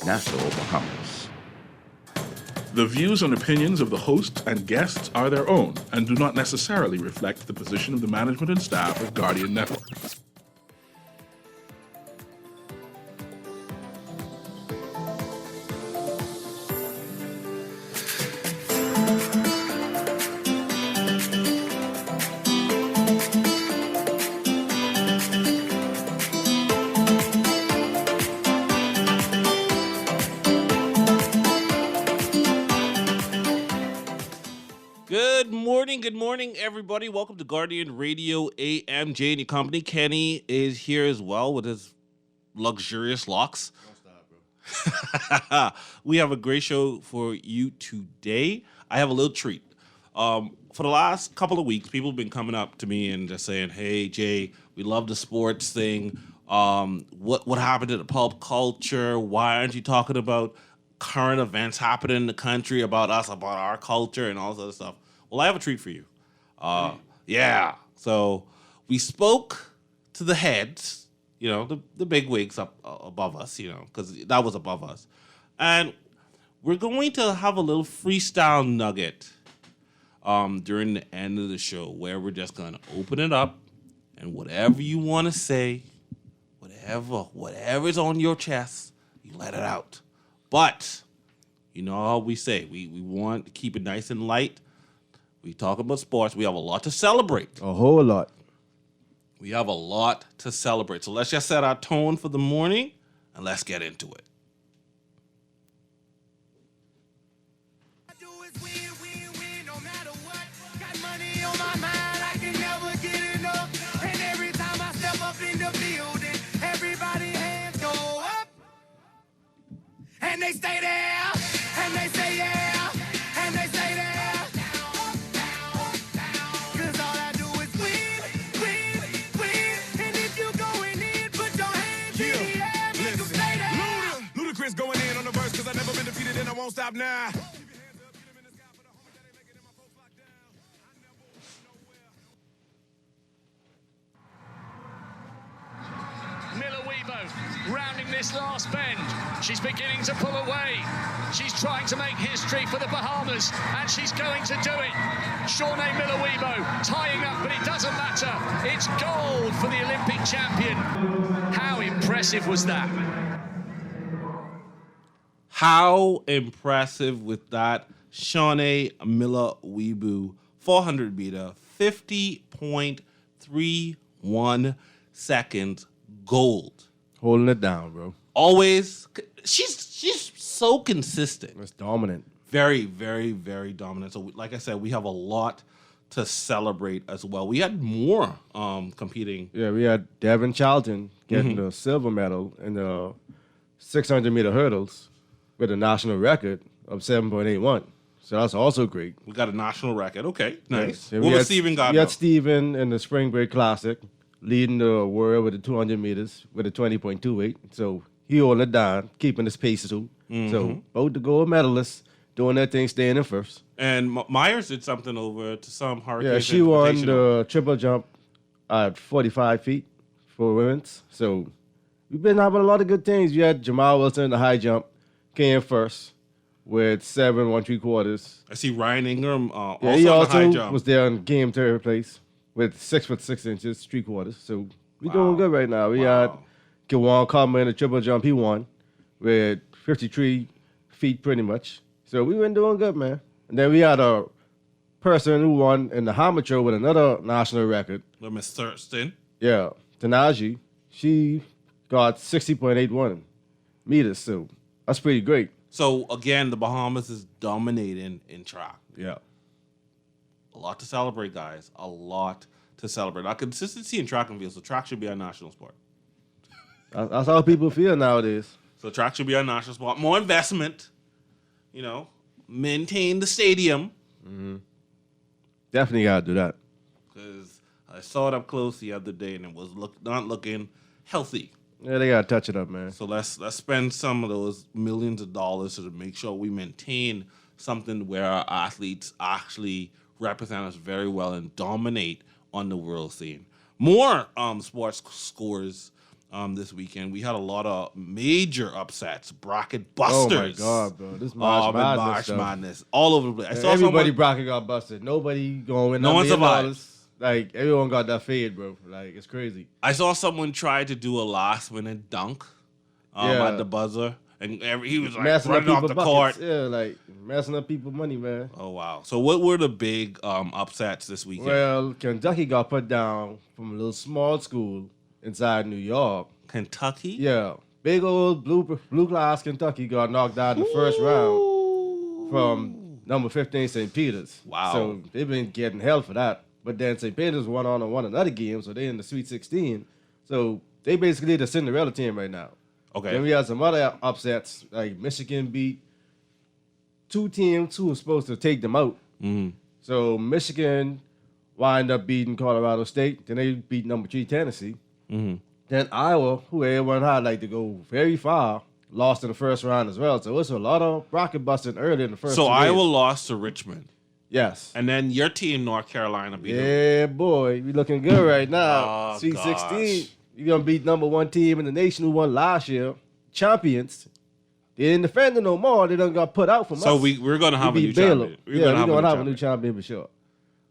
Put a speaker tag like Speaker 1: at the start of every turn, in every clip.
Speaker 1: Nassau, Bahamas.
Speaker 2: The views and opinions of the hosts and guests are their own and do not necessarily reflect the position of the management and staff of Guardian Network.
Speaker 3: Good morning, everybody. Welcome to Guardian Radio AM. Jay and your company. Kenny is here as well with his luxurious locks. Don't stop, bro. We have a great show for you today. I have a little treat. For the last couple of weeks, people have been coming up to me and just saying, "Hey, Jay, we love the sports thing. What happened to the pulp culture? Why aren't you talking about current events happening in the country, about us, about our culture, and all this other stuff?" Well, I have a treat for you. Yeah. So we spoke to the heads, the big wigs up above us, because that was above us. And we're going to have a little freestyle nugget during the end of the show where we're just going to open it up and whatever you want to say, whatever's on your chest, you let it out. But you know how we say, we want to keep it nice and light. We talk about sports. We have a lot to celebrate.
Speaker 4: A whole lot.
Speaker 3: We have a lot to celebrate. So let's just set our tone for the morning and let's get into it.
Speaker 5: And they stay there, and they say yeah, and they say there. Cause all I do is win. And if you going in, put your hands in the air, make them stay there.
Speaker 6: Ludacris going in on the verse, cause I never been defeated and I won't stop now.
Speaker 7: Miller Weebo rounding this last bend. She's beginning to pull away. She's trying to make history for the Bahamas, and she's going to do it. Shawnee Miller Weebo tying up, but it doesn't matter. It's gold for the Olympic champion. How impressive was that?
Speaker 3: How impressive with that Shawnee Miller Weebo 400 meter, 50.31 seconds gold.
Speaker 4: Holding it down, bro.
Speaker 3: Always, she's so consistent.
Speaker 4: It's dominant.
Speaker 3: Very, very, very dominant. So, like I said, we have a lot to celebrate as well. We had more competing.
Speaker 4: Yeah, we had Devin Charlton getting the silver medal in the 600-meter hurdles with a national record of 7.81. So that's also great.
Speaker 3: We got a national record. Okay, nice.
Speaker 4: Yeah,
Speaker 3: What was Stephen Gardner?
Speaker 4: We had Stephen in the Spring Break Classic, leading the world with the 200 meters with a 20.28. So he holding it down, keeping his pace too. So both the gold medalists doing their thing, staying in first.
Speaker 3: And Myers did something over to some Hurricanes.
Speaker 4: Yeah, she won the triple jump at 45 feet for women's. So we've been having a lot of good things. You had Jamal Wilson in the high jump, came first with 7 1/3.
Speaker 3: I see Ryan Ingram also
Speaker 4: Yeah, he
Speaker 3: on the
Speaker 4: also
Speaker 3: high jump.
Speaker 4: was there in game third place with 6'6" 3/4. So we doing good right now. We had Kawan Coleman in the triple jump. He won with 53 feet pretty much. So we been doing good, man. And then we had a person who won in the amateur with another national record.
Speaker 3: Miss Thurston.
Speaker 4: Yeah, Tanaji. She got 60.81 meters. So that's pretty great.
Speaker 3: So, again, the Bahamas is dominating in track.
Speaker 4: Yeah.
Speaker 3: A lot to celebrate, guys. A lot to celebrate. Our consistency in track and field, so track should be our national sport.
Speaker 4: That's how people feel nowadays.
Speaker 3: So track should be our national sport. More investment, maintain the stadium.
Speaker 4: Definitely got to do that.
Speaker 3: Because I saw it up close the other day, and it was not looking healthy.
Speaker 4: Yeah, they got to touch it up, man.
Speaker 3: So let's spend some of those millions of dollars to make sure we maintain something where our athletes actually represent us very well and dominate on the world scene. More sports scores this weekend. We had a lot of major upsets, bracket
Speaker 4: Oh
Speaker 3: busters.
Speaker 4: my god, bro! This March Madness,
Speaker 3: March
Speaker 4: stuff.
Speaker 3: Madness, all over the place. I saw
Speaker 4: Everybody
Speaker 3: someone,
Speaker 4: bracket got busted. Nobody going win.
Speaker 3: No one
Speaker 4: $1 million.
Speaker 3: survived.
Speaker 4: Like everyone got that fade, bro. Like it's crazy.
Speaker 3: I saw someone try to do a last minute dunk
Speaker 4: Yeah.
Speaker 3: at the buzzer, and he was like
Speaker 4: Messing up
Speaker 3: running off
Speaker 4: people's
Speaker 3: the court.
Speaker 4: buckets. Yeah, like messing up people's money, man.
Speaker 3: Oh wow! So what were the big upsets this weekend?
Speaker 4: Well, Kentucky got put down from a little small school inside New York.
Speaker 3: Kentucky.
Speaker 4: Yeah, big old blue class Kentucky got knocked out in the first round from number 15 St. Peter's.
Speaker 3: Wow.
Speaker 4: So they've been getting hell for that. But then St. Peter's won another game, so they're in the Sweet 16. So they basically the Cinderella team right now.
Speaker 3: Okay.
Speaker 4: Then we had some other upsets, like Michigan beat two teams who were supposed to take them out.
Speaker 3: Mm-hmm.
Speaker 4: So Michigan wind up beating Colorado State. Then they beat number 3 Tennessee.
Speaker 3: Mm-hmm.
Speaker 4: Then Iowa, who everyone had like to go very far, lost in the first round as well. So it's a lot of bracket busting early in the first.
Speaker 3: So
Speaker 4: 2
Speaker 3: Iowa
Speaker 4: days.
Speaker 3: lost to Richmond,
Speaker 4: Yes.
Speaker 3: and then your team, North Carolina, beat them.
Speaker 4: Yeah, boy, we looking good right now.
Speaker 3: Oh,
Speaker 4: Sweet
Speaker 3: gosh.
Speaker 4: 16. You're gonna beat number 1 team in the nation who won last year, champions. They didn't defend it no more. They done got put out from
Speaker 3: So
Speaker 4: us.
Speaker 3: we're gonna have a
Speaker 4: We
Speaker 3: new
Speaker 4: beat Baylor.
Speaker 3: champion.
Speaker 4: We're gonna have a new champion for sure.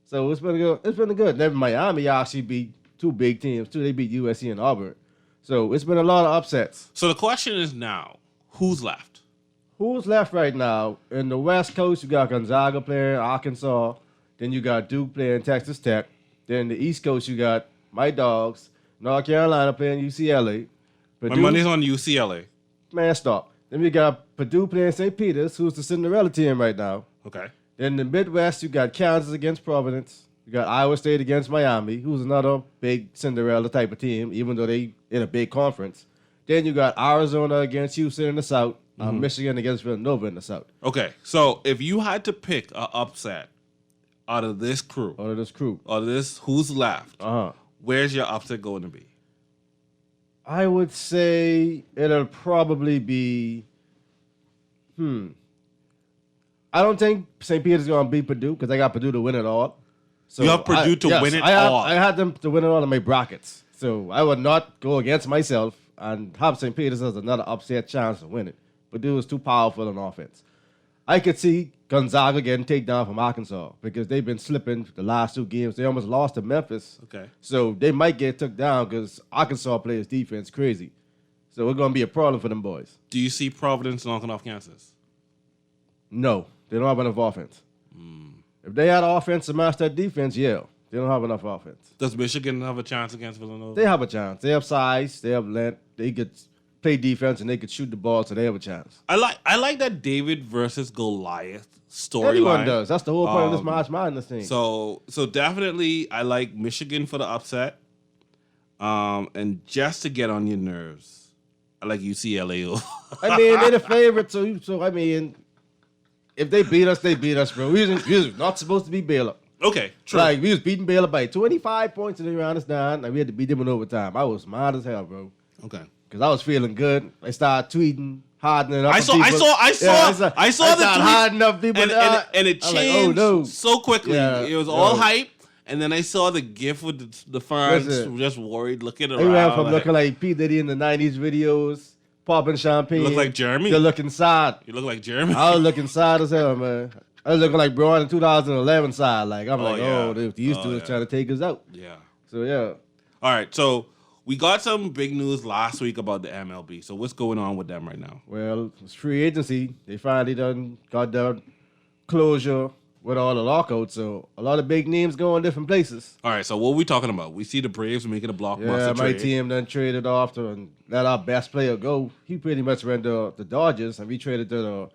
Speaker 4: So it's been good. It's been good. Then Miami actually beat 2 big teams too. They beat USC and Auburn. So it's been a lot of upsets.
Speaker 3: So the question is now, who's left?
Speaker 4: Who's left right now? In the West Coast, you got Gonzaga playing Arkansas. Then you got Duke playing Texas Tech. Then the East Coast, you got my dogs, North Carolina playing UCLA.
Speaker 3: My
Speaker 4: Purdue,
Speaker 3: money's on UCLA.
Speaker 4: man, stop. Then we got Purdue playing St. Peter's, who's the Cinderella team right now.
Speaker 3: Okay.
Speaker 4: Then in the Midwest, you got Kansas against Providence. You got Iowa State against Miami, who's another big Cinderella type of team, even though they in a big conference. Then you got Arizona against Houston in the South. Michigan against Villanova in the South.
Speaker 3: Okay. So if you had to pick an upset out of this crew,
Speaker 4: Out of this crew.
Speaker 3: out of this who's left,
Speaker 4: Uh-huh.
Speaker 3: where's your upset going to be?
Speaker 4: I would say it'll probably be. I don't think St. Peter's going to beat Purdue because I got Purdue to win it all. So
Speaker 3: You have Purdue to win it all.
Speaker 4: I had them to win it all in my brackets. So I would not go against myself and have St. Peter's as another upset chance to win it. Purdue is too powerful on offense. I could see Gonzaga getting taken down from Arkansas because they've been slipping the last 2 games. They almost lost to Memphis.
Speaker 3: Okay.
Speaker 4: So they might get took down because Arkansas plays defense crazy. So it's going to be a problem for them boys.
Speaker 3: Do you see Providence knocking off Kansas?
Speaker 4: No, they don't have enough offense. If they had offense to match that defense, yeah. They don't have enough offense.
Speaker 3: Does Michigan have a chance against Villanova?
Speaker 4: They have a chance. They have size. They have length. They could play defense and they could shoot the ball, so they have a chance.
Speaker 3: I like that David versus Goliath
Speaker 4: Everyone
Speaker 3: storyline.
Speaker 4: does. That's the whole point of this March Madness thing.
Speaker 3: So definitely I like Michigan for the upset. And just to get on your nerves, I like UCLA.
Speaker 4: I mean, they're the favorite, so I mean, if they beat us, they beat us, bro. We was not supposed to be Baylor.
Speaker 3: Okay, true.
Speaker 4: Like, we was beating Baylor by 25 points and they ran us down, and we had to beat them in overtime. I was mad as hell, bro.
Speaker 3: Okay.
Speaker 4: Because I was feeling good. I started tweeting, hardening up.
Speaker 3: I
Speaker 4: on
Speaker 3: saw
Speaker 4: people.
Speaker 3: the
Speaker 4: started
Speaker 3: tweets,
Speaker 4: hardening up people.
Speaker 3: and it
Speaker 4: I was like,
Speaker 3: changed
Speaker 4: oh, no.
Speaker 3: so quickly.
Speaker 4: Yeah,
Speaker 3: It was all
Speaker 4: yeah.
Speaker 3: hype, and then I saw the gif with the fans
Speaker 4: Listen.
Speaker 3: just worried, looking
Speaker 4: They
Speaker 3: around.
Speaker 4: went from
Speaker 3: like,
Speaker 4: looking like P. Diddy in the 90s videos, popping champagne.
Speaker 3: You look like Jeremy.
Speaker 4: to looking sad.
Speaker 3: you look like Jeremy.
Speaker 4: I was looking sad as hell, man. I was looking like Braun in 2011 side. Like, I'm like,
Speaker 3: yeah.
Speaker 4: oh, these
Speaker 3: Oh,
Speaker 4: dudes
Speaker 3: yeah.
Speaker 4: trying to take us out.
Speaker 3: yeah.
Speaker 4: So, yeah.
Speaker 3: All right, so we got some big news last week about the MLB. So what's going on with them right now?
Speaker 4: Well, it's free agency. They finally done got their closure with all the lockouts. So a lot of big names going different places.
Speaker 3: All right, so what are we talking about? We see the Braves making a blockbuster
Speaker 4: Yeah, my
Speaker 3: trade.
Speaker 4: team done traded off to and let our best player go. He pretty much ran the Dodgers, and we traded to the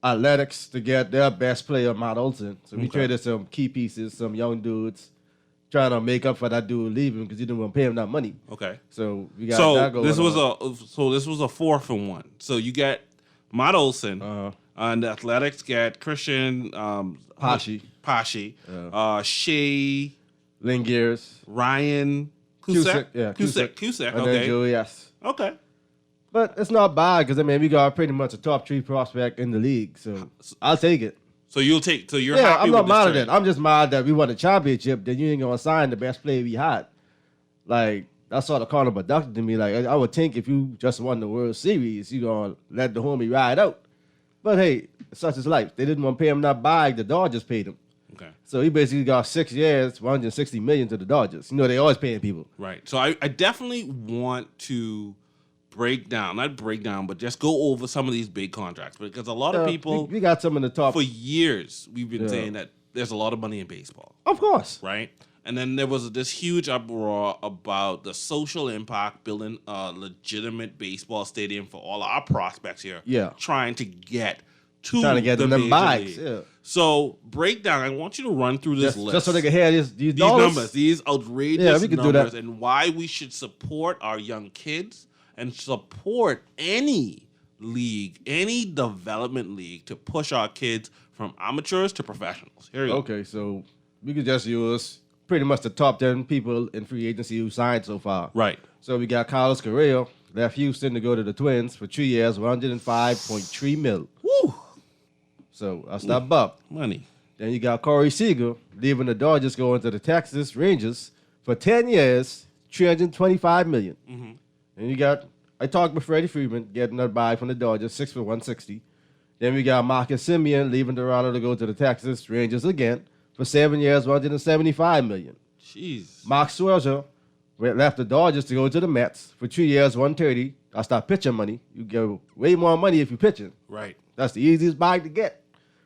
Speaker 4: Athletics to get their best player, Matt Olson. So we
Speaker 3: Okay.
Speaker 4: traded some key pieces, some young dudes, trying to make up for that dude leaving because he didn't want to pay him that money.
Speaker 3: Okay.
Speaker 4: So we got
Speaker 3: So
Speaker 4: that going
Speaker 3: this was
Speaker 4: on.
Speaker 3: this was a 4-for-1. So you get Matt Olson, and the Athletics get Christian
Speaker 4: Pashi.
Speaker 3: Pashi, Shea,
Speaker 4: Lingears,
Speaker 3: Ryan
Speaker 4: Cusick,
Speaker 3: Cusick.
Speaker 4: and then
Speaker 3: Okay,
Speaker 4: Joey S.
Speaker 3: okay.
Speaker 4: But it's not bad because I mean we got pretty much a top 3 prospect in the league, so I'll take it.
Speaker 3: So you'll take. So you're
Speaker 4: Yeah,
Speaker 3: happy
Speaker 4: I'm
Speaker 3: with
Speaker 4: not
Speaker 3: this
Speaker 4: mad at
Speaker 3: trade.
Speaker 4: it. I'm just mad that we won a championship. Then you ain't gonna sign the best player we had. Like that's sort of counterproductive to me. Like, I would think if you just won the World Series, you going to let the homie ride out. But hey, such is life. They didn't want to pay him that bag. The Dodgers paid him.
Speaker 3: Okay.
Speaker 4: So he basically got 6 years, $160 million to the Dodgers. You know, they always paying people.
Speaker 3: Right. So I definitely want to not break down, but just go over some of these big contracts. Because a lot of people,
Speaker 4: We got some in the top.
Speaker 3: for years, we've been
Speaker 4: Yeah.
Speaker 3: saying that there's a lot of money in baseball.
Speaker 4: Of course.
Speaker 3: Right? And then there was this huge uproar about the social impact building a legitimate baseball stadium for all our prospects here.
Speaker 4: Yeah.
Speaker 3: Trying to get to
Speaker 4: Trying to get
Speaker 3: the
Speaker 4: them
Speaker 3: major
Speaker 4: bags,
Speaker 3: league.
Speaker 4: yeah.
Speaker 3: So breakdown. I want you to run through this list.
Speaker 4: Just so they can hear these
Speaker 3: these
Speaker 4: dollars.
Speaker 3: numbers, these outrageous
Speaker 4: Yeah, we could do
Speaker 3: numbers,
Speaker 4: that.
Speaker 3: and why we should support our young kids and support any league, any development league to push our kids from amateurs to professionals. Here you go.
Speaker 4: Okay, so we could just use pretty much the top 10 people in free agency who signed so far.
Speaker 3: Right.
Speaker 4: So we got Carlos Correa, left Houston to go to the Twins for 2 years, $105.3 million.
Speaker 3: Woo!
Speaker 4: So that's that bump.
Speaker 3: Money.
Speaker 4: Then you got Corey Seager, leaving the Dodgers, going to the Texas Rangers for 10 years, $325 million.
Speaker 3: Mm-hmm.
Speaker 4: And you got, I talked with Freddie Freeman, getting that buy from the Dodgers, 6 for $160. Then we got Marcus Semien, leaving Toronto to go to the Texas Rangers again for 7 years, $175 million.
Speaker 3: Jeez.
Speaker 4: Mark Scherzer left the Dodgers to go to the Mets for 2 years, $130. That's that pitching money. You get way more money if you're pitching.
Speaker 3: Right.
Speaker 4: That's the easiest bag to get.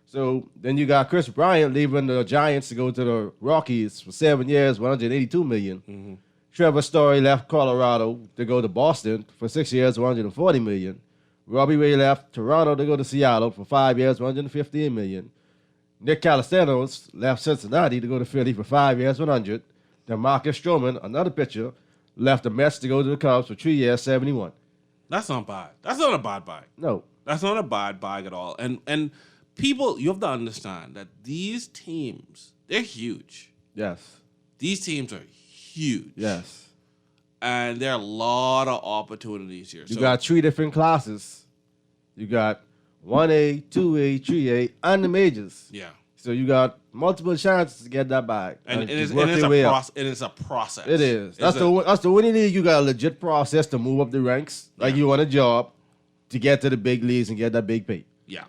Speaker 4: So then you got Chris Bryant leaving the Giants to go to the Rockies for 7 years, $182 million.
Speaker 3: Mm-hmm.
Speaker 4: Trevor Story left Colorado to go to Boston for 6 years, $140 million. Robbie Ray left Toronto to go to Seattle for 5 years, $115 million. Nick Calistanos left Cincinnati to go to Philly for 5 years, $100. Then Marcus Stroman, another pitcher, left the Mets to go to the Cubs for 3 years, $71.
Speaker 3: That's not bad. That's not a bad buy.
Speaker 4: No.
Speaker 3: That's not a bad buy at all. And people, you have to understand that these teams, they're huge.
Speaker 4: Yes.
Speaker 3: These teams are huge.
Speaker 4: Yes.
Speaker 3: And there are a lot of opportunities here.
Speaker 4: You got 3 different classes. You got 1A, 2A, 3A, and the majors.
Speaker 3: Yeah.
Speaker 4: So you got multiple chances to get that bag.
Speaker 3: And
Speaker 4: just
Speaker 3: it's
Speaker 4: work your way up.
Speaker 3: a process.
Speaker 4: It is.
Speaker 3: It's
Speaker 4: That's the winning league. You got a legit process to move up the ranks, like you want a job, to get to the big leagues and get that big pay.
Speaker 3: Yeah.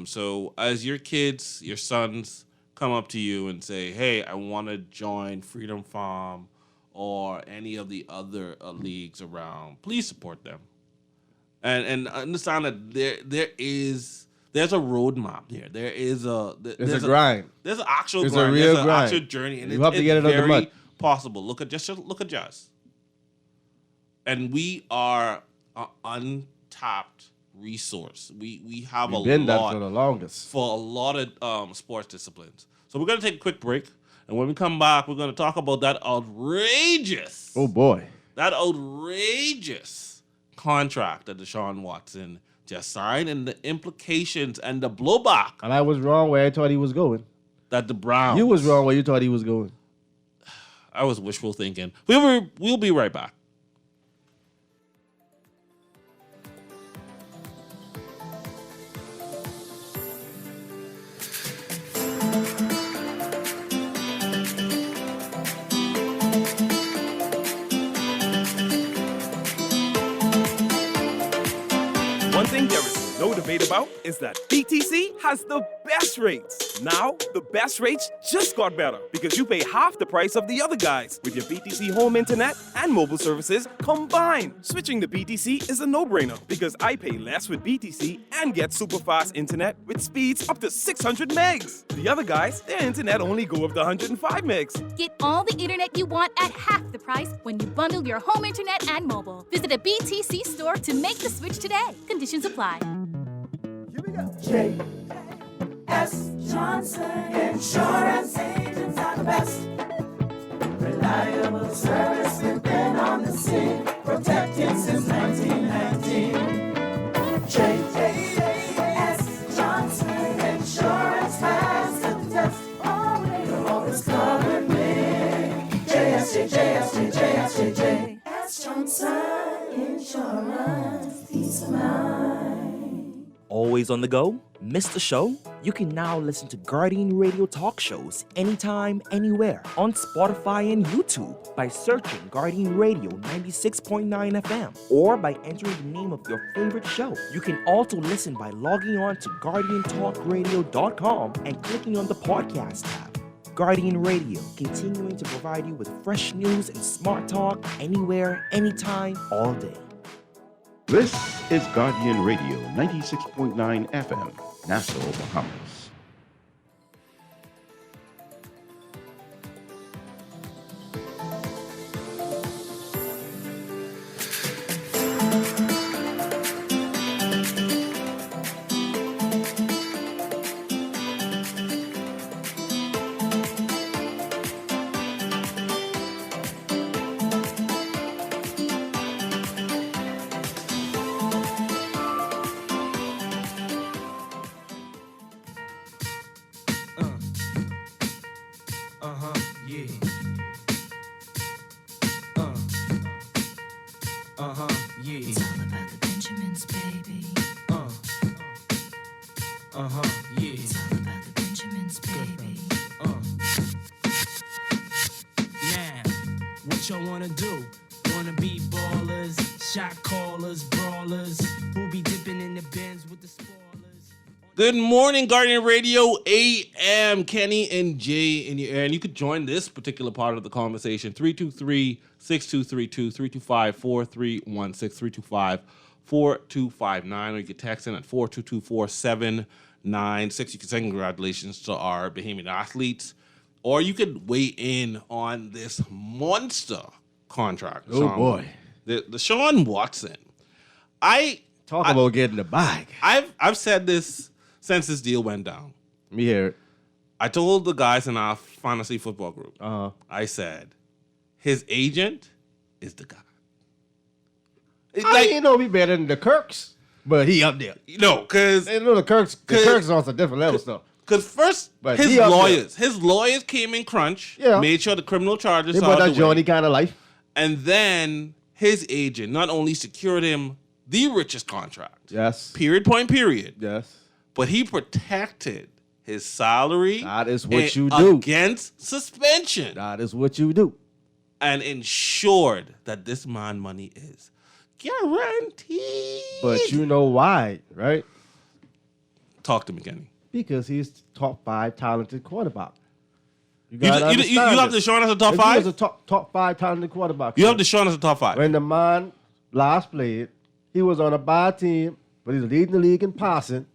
Speaker 3: So as your kids, your sons come up to you and say, "Hey, I want to join Freedom Farm or any of the other leagues around," please support them, and understand that there's a roadmap here. There's a
Speaker 4: grind.
Speaker 3: There's an actual
Speaker 4: There's a
Speaker 3: grind.
Speaker 4: real
Speaker 3: There's an
Speaker 4: grind.
Speaker 3: actual journey, and
Speaker 4: You
Speaker 3: it's,
Speaker 4: have to
Speaker 3: it's
Speaker 4: get it out the
Speaker 3: very
Speaker 4: mud.
Speaker 3: possible. Look at Jazz, and we are an untapped resource. We have
Speaker 4: We've
Speaker 3: a
Speaker 4: been that
Speaker 3: lot
Speaker 4: for the longest.
Speaker 3: for a lot of sports disciplines. So we're going to take a quick break. And when we come back, we're going to talk about that outrageous
Speaker 4: Oh boy.
Speaker 3: contract that Deshaun Watson just signed and the implications and the blowback
Speaker 4: And I was wrong where I thought he was going.
Speaker 3: that the Browns.
Speaker 4: You was wrong where you thought he was going.
Speaker 3: I was wishful thinking. We'll be right back.
Speaker 1: One thing there is no debate about is that BTC has the best rates. Now, the best rates just got better because you pay half the price of the other guys with your BTC home internet and mobile services combined. Switching to BTC is a no-brainer because I pay less with BTC and get super fast internet with speeds up to 600 megs. The other guys, their internet only go up to 105 megs.
Speaker 8: Get all the internet you want at half the price when you bundle your home internet and mobile. Visit a BTC store to make the switch today. Conditions apply.
Speaker 5: S. Johnson Insurance agents are the best. Reliable service, we've been on the scene, protecting since 1919. J.S. Johnson Insurance has the test. You're always covered with JSJ. S. Johnson Insurance, peace of mind.
Speaker 9: Always on the go? Missed the show? You can now listen to Guardian Radio talk shows anytime, anywhere on Spotify and YouTube by searching Guardian Radio 96.9 FM or by entering the name of your favorite show. You can also listen by logging on to GuardianTalkRadio.com and clicking on the podcast tab. Guardian Radio, continuing to provide you with fresh news and smart talk anywhere, anytime, all day.
Speaker 10: This is Guardian Radio 96.9 FM, Nassau, Bahamas.
Speaker 3: Good morning, Guardian Radio AM. Kenny and Jay in your air. And you could join this particular part of the conversation. 323-6232, 325-4316, 325-4259. Or you can text in at 422-4796. You can say congratulations to our Bahamian athletes. Or you could weigh in on this monster contract.
Speaker 4: Oh, boy.
Speaker 3: The Sean Watson.
Speaker 4: Talk about getting the bag.
Speaker 3: I've said this since this deal went down.
Speaker 4: Let me hear it.
Speaker 3: I told the guys in our fantasy football group, I said, his agent is the guy.
Speaker 4: I ain't know he better than the Kirks, but he up there.
Speaker 3: No, because
Speaker 4: the Kirks is on some different level stuff.
Speaker 3: Because first,
Speaker 4: But
Speaker 3: his
Speaker 4: he up
Speaker 3: lawyers came in crunch,
Speaker 4: Yeah.
Speaker 3: made sure the criminal charges
Speaker 4: They
Speaker 3: are
Speaker 4: brought
Speaker 3: out
Speaker 4: that
Speaker 3: the way.
Speaker 4: Johnny kind of life.
Speaker 3: And then his agent not only secured him the richest contract,
Speaker 4: Yes.
Speaker 3: period,
Speaker 4: Yes.
Speaker 3: but he protected his salary.
Speaker 4: That is what you do.
Speaker 3: Against suspension.
Speaker 4: That is what you do.
Speaker 3: And ensured that this man money is guaranteed.
Speaker 4: But you know why, right?
Speaker 3: Talk to me, Kenny.
Speaker 4: Because he's top 5 talented quarterback.
Speaker 3: You
Speaker 4: gotta
Speaker 3: have
Speaker 4: understand
Speaker 3: the
Speaker 4: this.
Speaker 3: Sean as a top
Speaker 4: If
Speaker 3: 5?
Speaker 4: He was a top 5 talented quarterback.
Speaker 3: You have the Sean as a top 5.
Speaker 4: When the man last played, he was on a bad team, but he was leading the league in passing,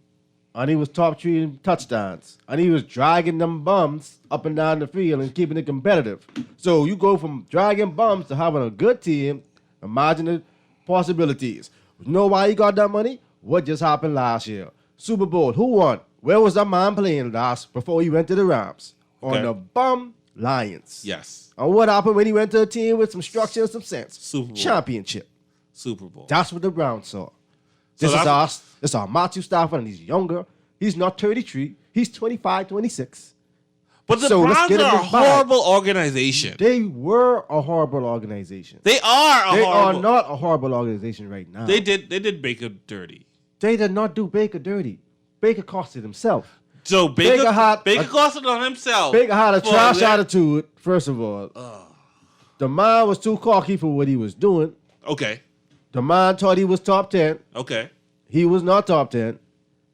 Speaker 4: and he was top 3 in touchdowns, and he was dragging them bums up and down the field and keeping it competitive. So you go from dragging bums to having a good team. Imagine the possibilities. You know why he got that money? What just happened last year? Super Bowl. Who won? Where was that man playing last before he went to the Rams? On
Speaker 3: Okay.
Speaker 4: the bum Lions.
Speaker 3: Yes.
Speaker 4: And what happened when he went to a team with some structure and some sense?
Speaker 3: Super Bowl.
Speaker 4: Championship.
Speaker 3: Super Bowl.
Speaker 4: That's what the Browns saw.
Speaker 3: So
Speaker 4: This
Speaker 3: that's-
Speaker 4: is our Matthew Stafford, and he's younger. He's not 33. He's 25, 26.
Speaker 3: But the
Speaker 4: So let's
Speaker 3: Browns
Speaker 4: get him
Speaker 3: are a
Speaker 4: his bag.
Speaker 3: horrible organization.
Speaker 4: They were a horrible organization.
Speaker 3: They are
Speaker 4: They
Speaker 3: horrible.
Speaker 4: are not a horrible organization right now.
Speaker 3: They did Baker dirty.
Speaker 4: They did not do Baker dirty. Baker costed himself.
Speaker 3: So Baker
Speaker 4: Baker had
Speaker 3: cost it on himself.
Speaker 4: Baker had a
Speaker 3: for
Speaker 4: trash
Speaker 3: that-
Speaker 4: attitude, first of all. The man was too cocky for what he was doing.
Speaker 3: Okay.
Speaker 4: The man thought he was top 10.
Speaker 3: Okay.
Speaker 4: He was not top 10.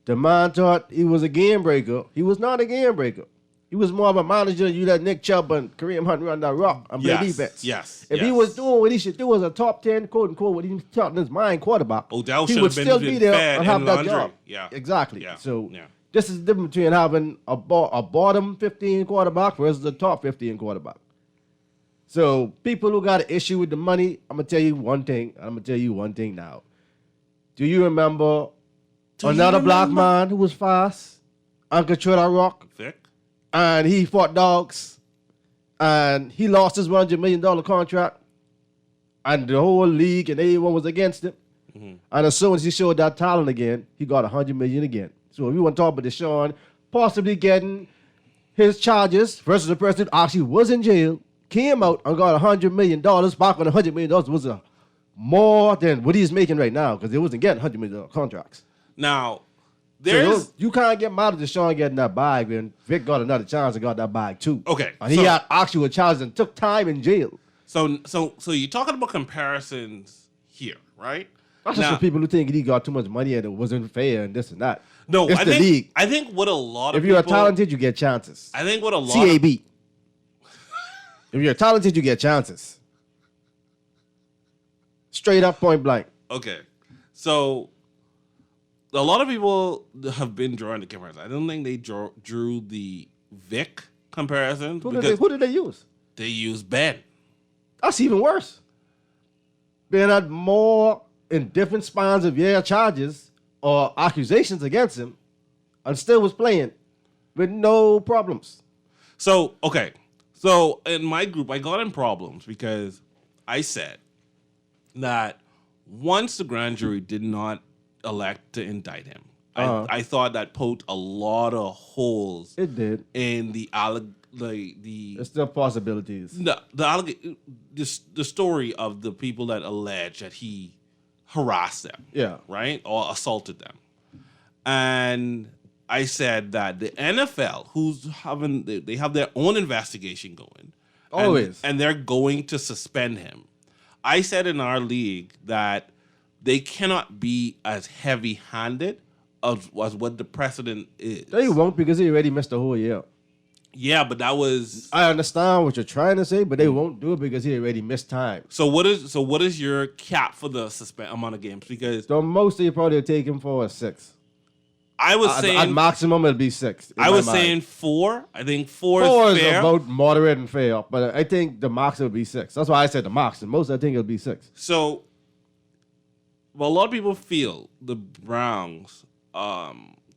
Speaker 4: The man thought he was a game breaker. He was not a game breaker. He was more of a manager. You let Nick Chubb and Kareem Hunt run that rock and play
Speaker 3: Yes,
Speaker 4: defense.
Speaker 3: yes,
Speaker 4: If he
Speaker 3: yes.
Speaker 4: was doing what he should do as a top 10, quote unquote, what he thought in his mind quarterback,
Speaker 3: Odell
Speaker 4: he
Speaker 3: should
Speaker 4: would
Speaker 3: have been
Speaker 4: still be there
Speaker 3: fed
Speaker 4: and have
Speaker 3: in
Speaker 4: that
Speaker 3: laundry.
Speaker 4: job.
Speaker 3: Yeah.
Speaker 4: Exactly.
Speaker 3: Yeah.
Speaker 4: So
Speaker 3: Yeah.
Speaker 4: this is the difference between having a bottom 15 quarterback versus a top 15 quarterback. So people who got an issue with the money, I'm going to tell you one thing. I'm going to tell you one thing now. Do you remember another black man who was fast and could throw that rock?
Speaker 3: Vic?
Speaker 4: And he fought dogs. And he lost his $100 million contract. And the whole league and everyone was against him. And as soon as he showed that talent again, he got $100 million again. So if you want to talk about Deshaun possibly getting his charges versus the person who actually was in jail, came out and got $100 million back when $100 million was more than what he's making right now because he wasn't getting $100 million contracts.
Speaker 3: Now, There's
Speaker 4: you can't get mad at Deshaun getting that bag when Vic got another chance and got that bag too.
Speaker 3: Okay,
Speaker 4: And he had actual charges and took time in jail.
Speaker 3: so you're talking about comparisons here, right?
Speaker 4: That's just
Speaker 3: Now-
Speaker 4: for people who think he got too much money and it wasn't fair and this and that.
Speaker 3: No,
Speaker 4: it's
Speaker 3: I
Speaker 4: the
Speaker 3: think
Speaker 4: league.
Speaker 3: I think what a lot of
Speaker 4: If you're
Speaker 3: people,
Speaker 4: talented, you get chances.
Speaker 3: I think what a lot
Speaker 4: CAB.
Speaker 3: of
Speaker 4: If you're talented, you get chances. Straight up, point blank.
Speaker 3: okay, so a lot of people have been drawing the comparison. I don't think they drew the Vic comparison
Speaker 4: Who
Speaker 3: because
Speaker 4: did they use?
Speaker 3: they used Ben.
Speaker 4: That's even worse. Ben had more in different spans of charges or accusations against him and still was playing with no problems.
Speaker 3: So, okay. So, in my group, I got in problems because I said that once the grand jury did not elect to indict him, I thought that poked a lot of holes
Speaker 4: It did.
Speaker 3: in the
Speaker 4: There's still possibilities.
Speaker 3: the story of the people that allege that he harassed them,
Speaker 4: Yeah.
Speaker 3: right, or assaulted them. And I said that the NFL, they have their own investigation going,
Speaker 4: Always.
Speaker 3: and they're going to suspend him. I said in our league that they cannot be as heavy-handed as what the precedent is.
Speaker 4: They won't because he already missed the whole year.
Speaker 3: Yeah, but that was
Speaker 4: I understand what you're trying to say, but they won't do it because he already missed time.
Speaker 3: so. What is your cap for the amount of games? Because
Speaker 4: The most they probably take him for is 6.
Speaker 3: I was
Speaker 4: At
Speaker 3: saying
Speaker 4: maximum it'll be 6. in
Speaker 3: I
Speaker 4: my
Speaker 3: was
Speaker 4: mind.
Speaker 3: saying 4. I think 4
Speaker 4: 4
Speaker 3: is
Speaker 4: is
Speaker 3: fair.
Speaker 4: about moderate and fair, but I think the max will be 6. That's why I said the max. And most I think it'll be 6.
Speaker 3: So, well, a lot of people feel the Browns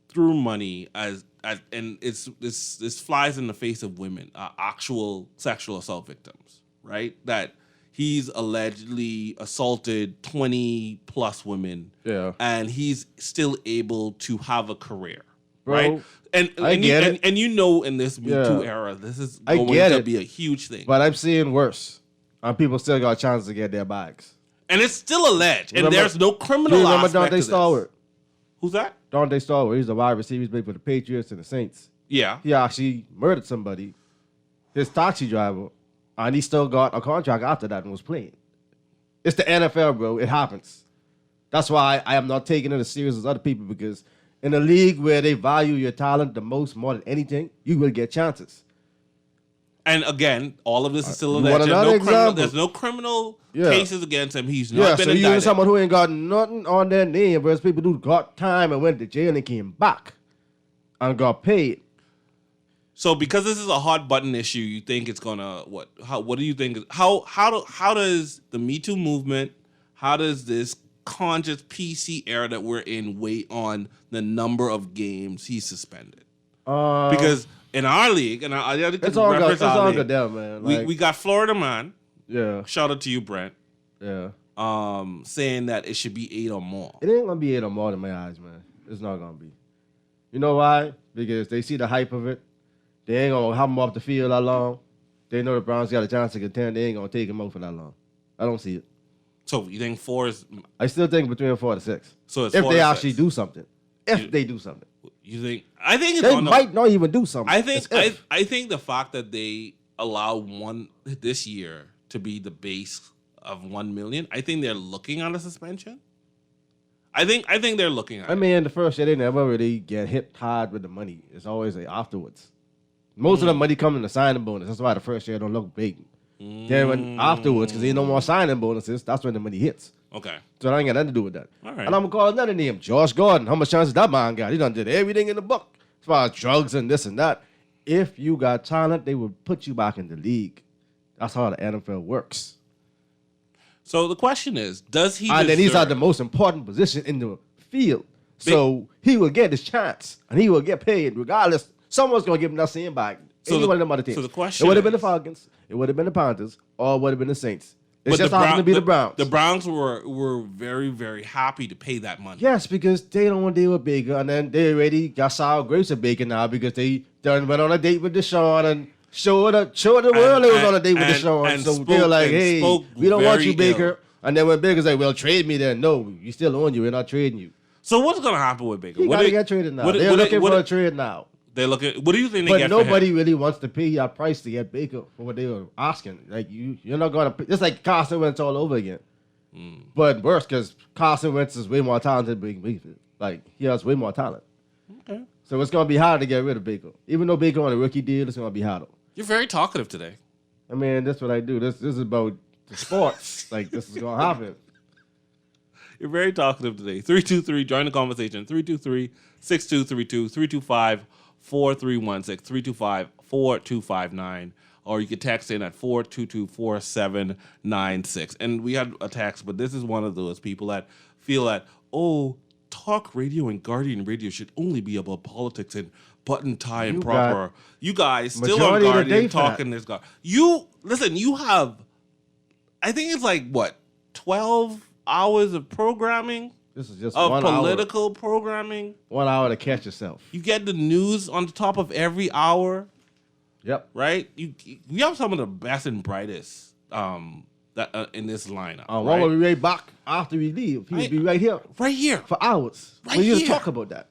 Speaker 3: threw money as and this flies in the face of women, actual sexual assault victims, right? That he's allegedly assaulted 20 plus women,
Speaker 4: Yeah.
Speaker 3: and he's still able to have a career,
Speaker 4: Bro,
Speaker 3: right? And
Speaker 4: I
Speaker 3: and
Speaker 4: get
Speaker 3: you,
Speaker 4: it.
Speaker 3: and you know, in this Me
Speaker 4: Yeah.
Speaker 3: Too era, this is
Speaker 4: I
Speaker 3: going
Speaker 4: get
Speaker 3: to
Speaker 4: it.
Speaker 3: be a huge thing.
Speaker 4: But I'm seeing worse. And people still got a chance to get their bags.
Speaker 3: And it's still alleged, and
Speaker 4: Remember-
Speaker 3: there's no criminal
Speaker 4: You remember
Speaker 3: aspect
Speaker 4: Dante
Speaker 3: to this.
Speaker 4: Stallworth?
Speaker 3: Who's that?
Speaker 4: Dante Stallworth. He's the wide receiver. He's played for the Patriots and the Saints.
Speaker 3: Yeah.
Speaker 4: He actually murdered somebody, his taxi driver, and he still got a contract after that and was playing. It's the NFL, bro. It happens. That's why I am not taking it as serious as other people, because in a league where they value your talent the most, more than anything, you will get chances.
Speaker 3: And again, all of this is still
Speaker 4: You
Speaker 3: alleged.
Speaker 4: want another example?
Speaker 3: There's no criminal
Speaker 4: Yeah.
Speaker 3: cases against him. He's not
Speaker 4: Yeah,
Speaker 3: been
Speaker 4: so you
Speaker 3: indicted.
Speaker 4: using someone who ain't got nothing on their name, whereas people who got time and went to jail and came back and got paid.
Speaker 3: So because this is a hot button issue, you think it's gonna what? What do you think? How does the Me Too movement? How does this conscious PC era that we're in weigh on the number of games he's suspended? Because in our league, and I
Speaker 4: It's all good. It's all good there, man. Like,
Speaker 3: we got Florida Man.
Speaker 4: yeah,
Speaker 3: Shout out to you, Brent.
Speaker 4: yeah.
Speaker 3: Saying that it should be 8 or more.
Speaker 4: It ain't gonna be 8 or more in my eyes, man. It's not gonna be. You know why? Because they see the hype of it. They ain't gonna have him off the field that long. They know the Browns got a chance to contend. They ain't gonna take him out for that long. I don't see it.
Speaker 3: So you think 4 is?
Speaker 4: I still think between 4 to 6.
Speaker 3: So it's
Speaker 4: if
Speaker 3: 4
Speaker 4: they
Speaker 3: to
Speaker 4: actually
Speaker 3: 6.
Speaker 4: do something. If they do something.
Speaker 3: You think? I think it's
Speaker 4: They
Speaker 3: on the-
Speaker 4: might not even do something.
Speaker 3: I think
Speaker 4: It's if.
Speaker 3: I think the fact that they allow one this year to be the base of 1 million, I think they're looking at a suspension. I think they're looking at.
Speaker 4: I mean, the first year they never really get hit hard with the money. It's always afterwards. Most of the money comes in the signing bonus. That's why the first year don't look big. Then when afterwards, because they no more signing bonuses, that's when the money hits.
Speaker 3: Okay.
Speaker 4: So that ain't got nothing to do with that.
Speaker 3: All right.
Speaker 4: And I'm gonna call another name, Josh Gordon. How much chances that man got? He done did everything in the book as far as drugs and this and that. If you got talent, they would put you back in the league. That's how the NFL works.
Speaker 3: So the question is, does he?
Speaker 4: And then he's
Speaker 3: deserve-
Speaker 4: at the most important position in the field. So he will get his chance and he will get paid regardless. Someone's gonna give him that same back.
Speaker 3: So
Speaker 4: Any
Speaker 3: the-
Speaker 4: one of them other teams.
Speaker 3: so the question
Speaker 4: it would have been the
Speaker 3: is-
Speaker 4: Falcons, it would have been the Panthers, or it would have been the Saints. It's
Speaker 3: But
Speaker 4: just happened to be the Browns.
Speaker 3: The Browns were very, very happy to pay that money.
Speaker 4: Yes, because they don't want to deal with Baker, and then they already got sour grapes of Baker now because they done went on a date with Deshaun and showed the world they was on a date with Deshaun.
Speaker 3: and
Speaker 4: So
Speaker 3: spoke-
Speaker 4: they're like,
Speaker 3: and
Speaker 4: hey,
Speaker 3: spoke
Speaker 4: we don't want you,
Speaker 3: very
Speaker 4: Baker.
Speaker 3: ill.
Speaker 4: And then when Baker's like, well, trade me then. No, you still own you. We're not trading you.
Speaker 3: So what's gonna happen with Baker?
Speaker 4: He
Speaker 3: What
Speaker 4: got to
Speaker 3: they-
Speaker 4: get traded now.
Speaker 3: what-
Speaker 4: They're
Speaker 3: what-
Speaker 4: looking
Speaker 3: what-
Speaker 4: for a trade now.
Speaker 3: They're looking. What do you think they
Speaker 4: But
Speaker 3: get?
Speaker 4: nobody really wants to pay that price to get Baker for what they were asking. Like you're not gonna. It's like Carson Wentz all over again. But worse because Carson Wentz is way more talented than Baker. Like he has way more talent.
Speaker 3: Okay.
Speaker 4: So it's gonna be hard to get rid of Baker. Even though Baker on a rookie deal, it's gonna be harder.
Speaker 3: You're very talkative today.
Speaker 4: I mean, that's what I do. This is about the sports. Like this is gonna happen.
Speaker 3: You're very talkative today. 323, join the conversation. 323-6232, 325-4316, 325-4259. Or you can text in at 422-4796. And we had a text, but this is one of those people that feel that, oh, talk radio and Guardian radio should only be about politics and button tie and
Speaker 4: You
Speaker 3: proper.
Speaker 4: got
Speaker 3: You guys still on
Speaker 4: majority of the
Speaker 3: Guardian
Speaker 4: day for that.
Speaker 3: talking this guy. You listen, you have I think it's like what, 12 hours of programming?
Speaker 4: This is just
Speaker 3: Of
Speaker 4: 1 hour.
Speaker 3: political programming.
Speaker 4: 1 hour to catch yourself.
Speaker 3: You get the news on the top of every hour,
Speaker 4: Yep.
Speaker 3: right? You have some of the best and brightest that in this lineup.
Speaker 4: One
Speaker 3: right?
Speaker 4: will be right back after we leave. He will be right here
Speaker 3: Right here.
Speaker 4: for hours.
Speaker 3: Right
Speaker 4: we need
Speaker 3: here.
Speaker 4: to talk about that.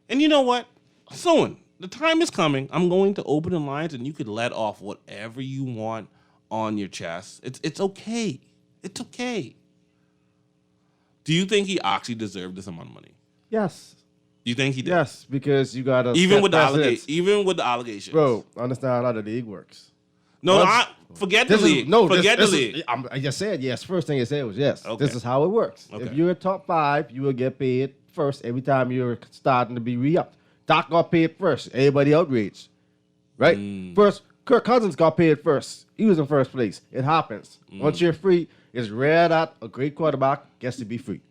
Speaker 3: And you know what? Soon, the time is coming. I'm going to open the lines and you could let off whatever you want on your chest. It's okay. It's okay. Do you think he actually deserved this amount of money?
Speaker 4: Yes.
Speaker 3: Do you think he did?
Speaker 4: Yes, because you got to
Speaker 3: Even with the allegations.
Speaker 4: Bro, understand how the league works.
Speaker 3: No,
Speaker 4: Once-
Speaker 3: forget the
Speaker 4: This is-
Speaker 3: league.
Speaker 4: no,
Speaker 3: forget
Speaker 4: this
Speaker 3: the
Speaker 4: is-
Speaker 3: league.
Speaker 4: I just said yes. First thing I said was yes.
Speaker 3: Okay.
Speaker 4: This is how it works.
Speaker 3: Okay.
Speaker 4: If you're a top 5, you will get paid first every time you're starting to be re-upped. Doc got paid first. Everybody outraged. Right? First, Kirk Cousins got paid first. He was in first place. It happens. Once you're free, it's rare that a great quarterback gets to be free.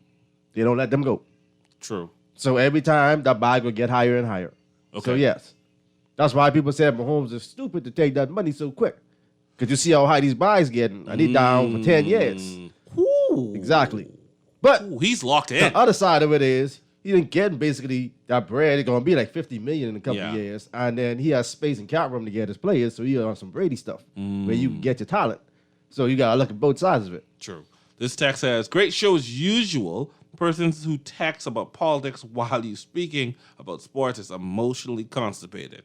Speaker 4: They don't let them go.
Speaker 3: True.
Speaker 4: So every time, that bag will get higher and higher.
Speaker 3: Okay.
Speaker 4: So yes. That's why people said Mahomes is stupid to take that money so quick. Because you see how high these buys getting. And he down for 10 years.
Speaker 3: Ooh.
Speaker 4: Exactly. But
Speaker 3: Ooh, he's locked in.
Speaker 4: the other side of it is, he didn't get basically that bread. It's going to be like $50 million in a couple
Speaker 3: Yeah.
Speaker 4: of years. And then he has space and cap room to get his players. So you're on some Brady stuff where you can get your talent. So you got to look at both sides of it.
Speaker 3: True. This text says, great show as usual. Persons who text about politics while you speaking about sports is emotionally constipated.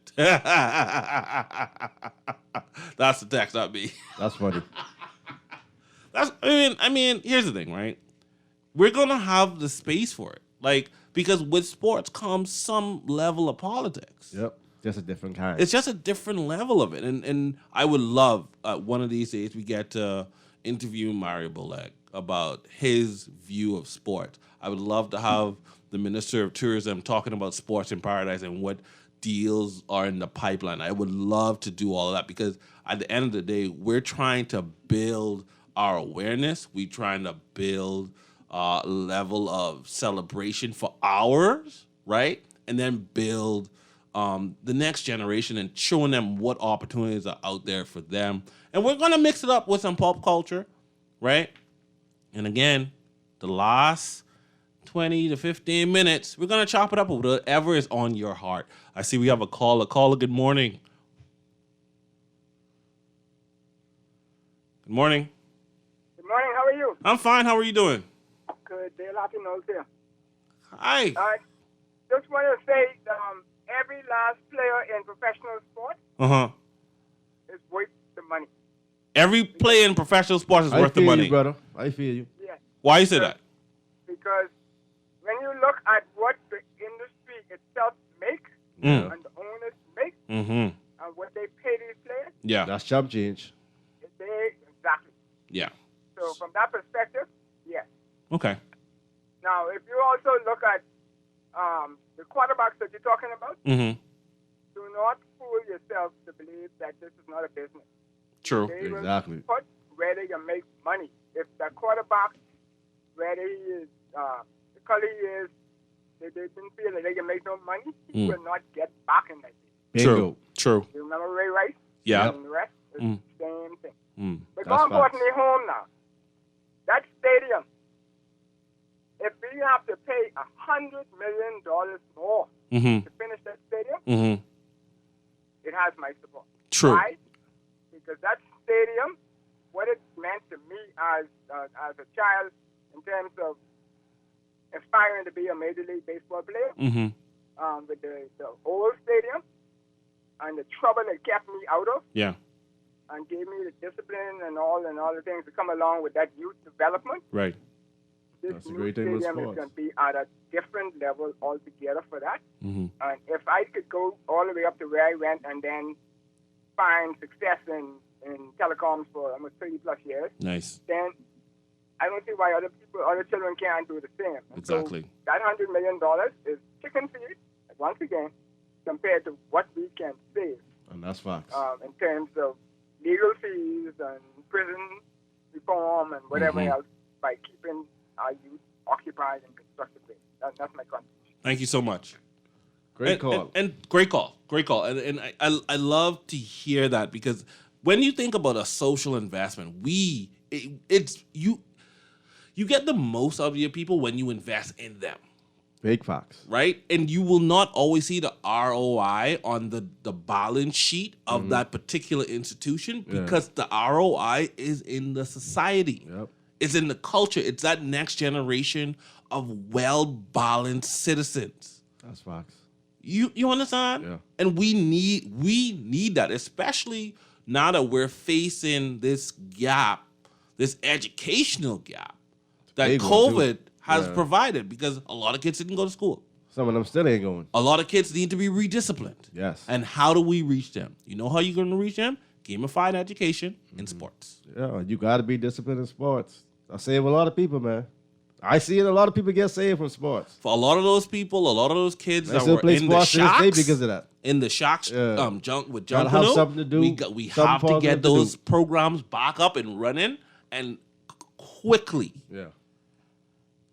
Speaker 3: That's the text, not me.
Speaker 4: That's funny.
Speaker 3: I mean, here's the thing, right? We're gonna have the space for it. Like, because with sports comes some level of politics.
Speaker 4: Yep. Just a different kind.
Speaker 3: It's just a different level of it. And I would love one of these days we get to interview Mario Bolek about his view of sport. I would love to have the Minister of Tourism talking about sports in paradise and what deals are in the pipeline. I would love to do all of that because at the end of the day, we're trying to build our awareness. We're trying to build a level of celebration for ours, right? And then build the next generation and showing them what opportunities are out there for them. And we're going to mix it up with some pop culture, right? And again, the last 20 to 15 minutes, we're going to chop it up with whatever is on your heart. I see we have a caller. Caller, good morning. Good morning.
Speaker 11: Good morning. How are you?
Speaker 3: I'm fine. How are you doing?
Speaker 11: Good. Dale Lapinos here.
Speaker 3: Hi.
Speaker 11: Just want to say every last player in professional sports
Speaker 3: Uh-huh.
Speaker 11: is worth the money.
Speaker 3: Every player in professional sports is
Speaker 4: I
Speaker 3: worth the
Speaker 4: feel
Speaker 3: money.
Speaker 4: you, brother. I feel you.
Speaker 11: Yes.
Speaker 3: Why you say that?
Speaker 11: Because when you look at what the industry itself makes
Speaker 3: Mm.
Speaker 11: and the owners make
Speaker 3: Mm-hmm.
Speaker 11: and what they pay these players,
Speaker 3: Yeah.
Speaker 4: That's chump change.
Speaker 11: exactly.
Speaker 3: Yeah.
Speaker 11: So from that perspective, yes.
Speaker 3: Okay.
Speaker 11: Now, if you also look at the quarterbacks that you're talking about,
Speaker 3: Mm-hmm.
Speaker 11: do not fool yourself to believe that this is not a business.
Speaker 3: True.
Speaker 11: They will
Speaker 4: Exactly.
Speaker 11: put where they can make money. If the quarterback, whether he is, the color he is, they didn't feel that they can make no money, he will not get back in that game.
Speaker 3: True. True.
Speaker 11: You remember Ray Rice?
Speaker 3: Yeah.
Speaker 11: And the rest is
Speaker 3: Mm.
Speaker 11: the same thing.
Speaker 3: Mm.
Speaker 11: But
Speaker 4: That's
Speaker 11: more
Speaker 4: facts.
Speaker 11: importantly, home now. That stadium, if we have to pay $100 million more
Speaker 3: Mm-hmm.
Speaker 11: to finish that stadium,
Speaker 3: Mm-hmm.
Speaker 11: it has my support.
Speaker 3: True.
Speaker 11: Why? Because that stadium, what it meant to me as a child in terms of aspiring to be a Major League Baseball player. With the old stadium and the trouble it kept me out of,
Speaker 3: Yeah.
Speaker 11: and gave me the discipline and all the things that come along with that youth development.
Speaker 3: Right.
Speaker 11: This
Speaker 4: That's a
Speaker 11: new
Speaker 4: great thing with
Speaker 11: stadium is
Speaker 4: sports.
Speaker 11: going to be at a different level altogether for that.
Speaker 3: Mm-hmm.
Speaker 11: And if I could go all the way up to where I went and then find success in telecoms for almost 30 plus years,
Speaker 3: Nice.
Speaker 11: then I don't see why other children can't do the same. And
Speaker 3: Exactly.
Speaker 11: So that $100 million is chicken feed, once again, compared to what we can save
Speaker 4: And that's facts.
Speaker 11: in terms of legal fees and prison reform and whatever else by keeping our youth occupied and constructively. That's my contribution.
Speaker 3: Thank you so much.
Speaker 4: Great call.
Speaker 3: And great call. And I love to hear that, because when you think about a social investment, you get the most out of your people when you invest in them.
Speaker 4: Big facts.
Speaker 3: Right? And you will not always see the ROI on the balance sheet of that particular institution, because the ROI is in the society.
Speaker 4: Yep.
Speaker 3: It's in the culture. It's that next generation of well-balanced citizens.
Speaker 4: That's facts.
Speaker 3: You understand?
Speaker 4: Yeah.
Speaker 3: And we need that, especially now that we're facing this gap, this educational gap that
Speaker 4: big one,
Speaker 3: COVID
Speaker 4: too.
Speaker 3: has
Speaker 4: Yeah.
Speaker 3: provided, because a lot of kids didn't go to school.
Speaker 4: Some of them still ain't going.
Speaker 3: A lot of kids need to be redisciplined.
Speaker 4: Yes.
Speaker 3: And how do we reach them? You know how you're going to reach them? Gamified education in sports.
Speaker 4: Yeah, you got to be disciplined in sports. I save a lot of people, man. I see it. A lot of people get saved from sports.
Speaker 3: For a lot of those people, a lot of those kids
Speaker 4: They
Speaker 3: that
Speaker 4: still
Speaker 3: were
Speaker 4: play
Speaker 3: in the
Speaker 4: sports to this day
Speaker 3: shocks,
Speaker 4: because of that.
Speaker 3: in the shocks,
Speaker 4: Yeah.
Speaker 3: junk with
Speaker 4: Gotta
Speaker 3: junk,
Speaker 4: have something to do,
Speaker 3: we
Speaker 4: something
Speaker 3: have to
Speaker 4: positive
Speaker 3: get
Speaker 4: to do.
Speaker 3: those programs back up and running, and quickly.
Speaker 4: Yeah.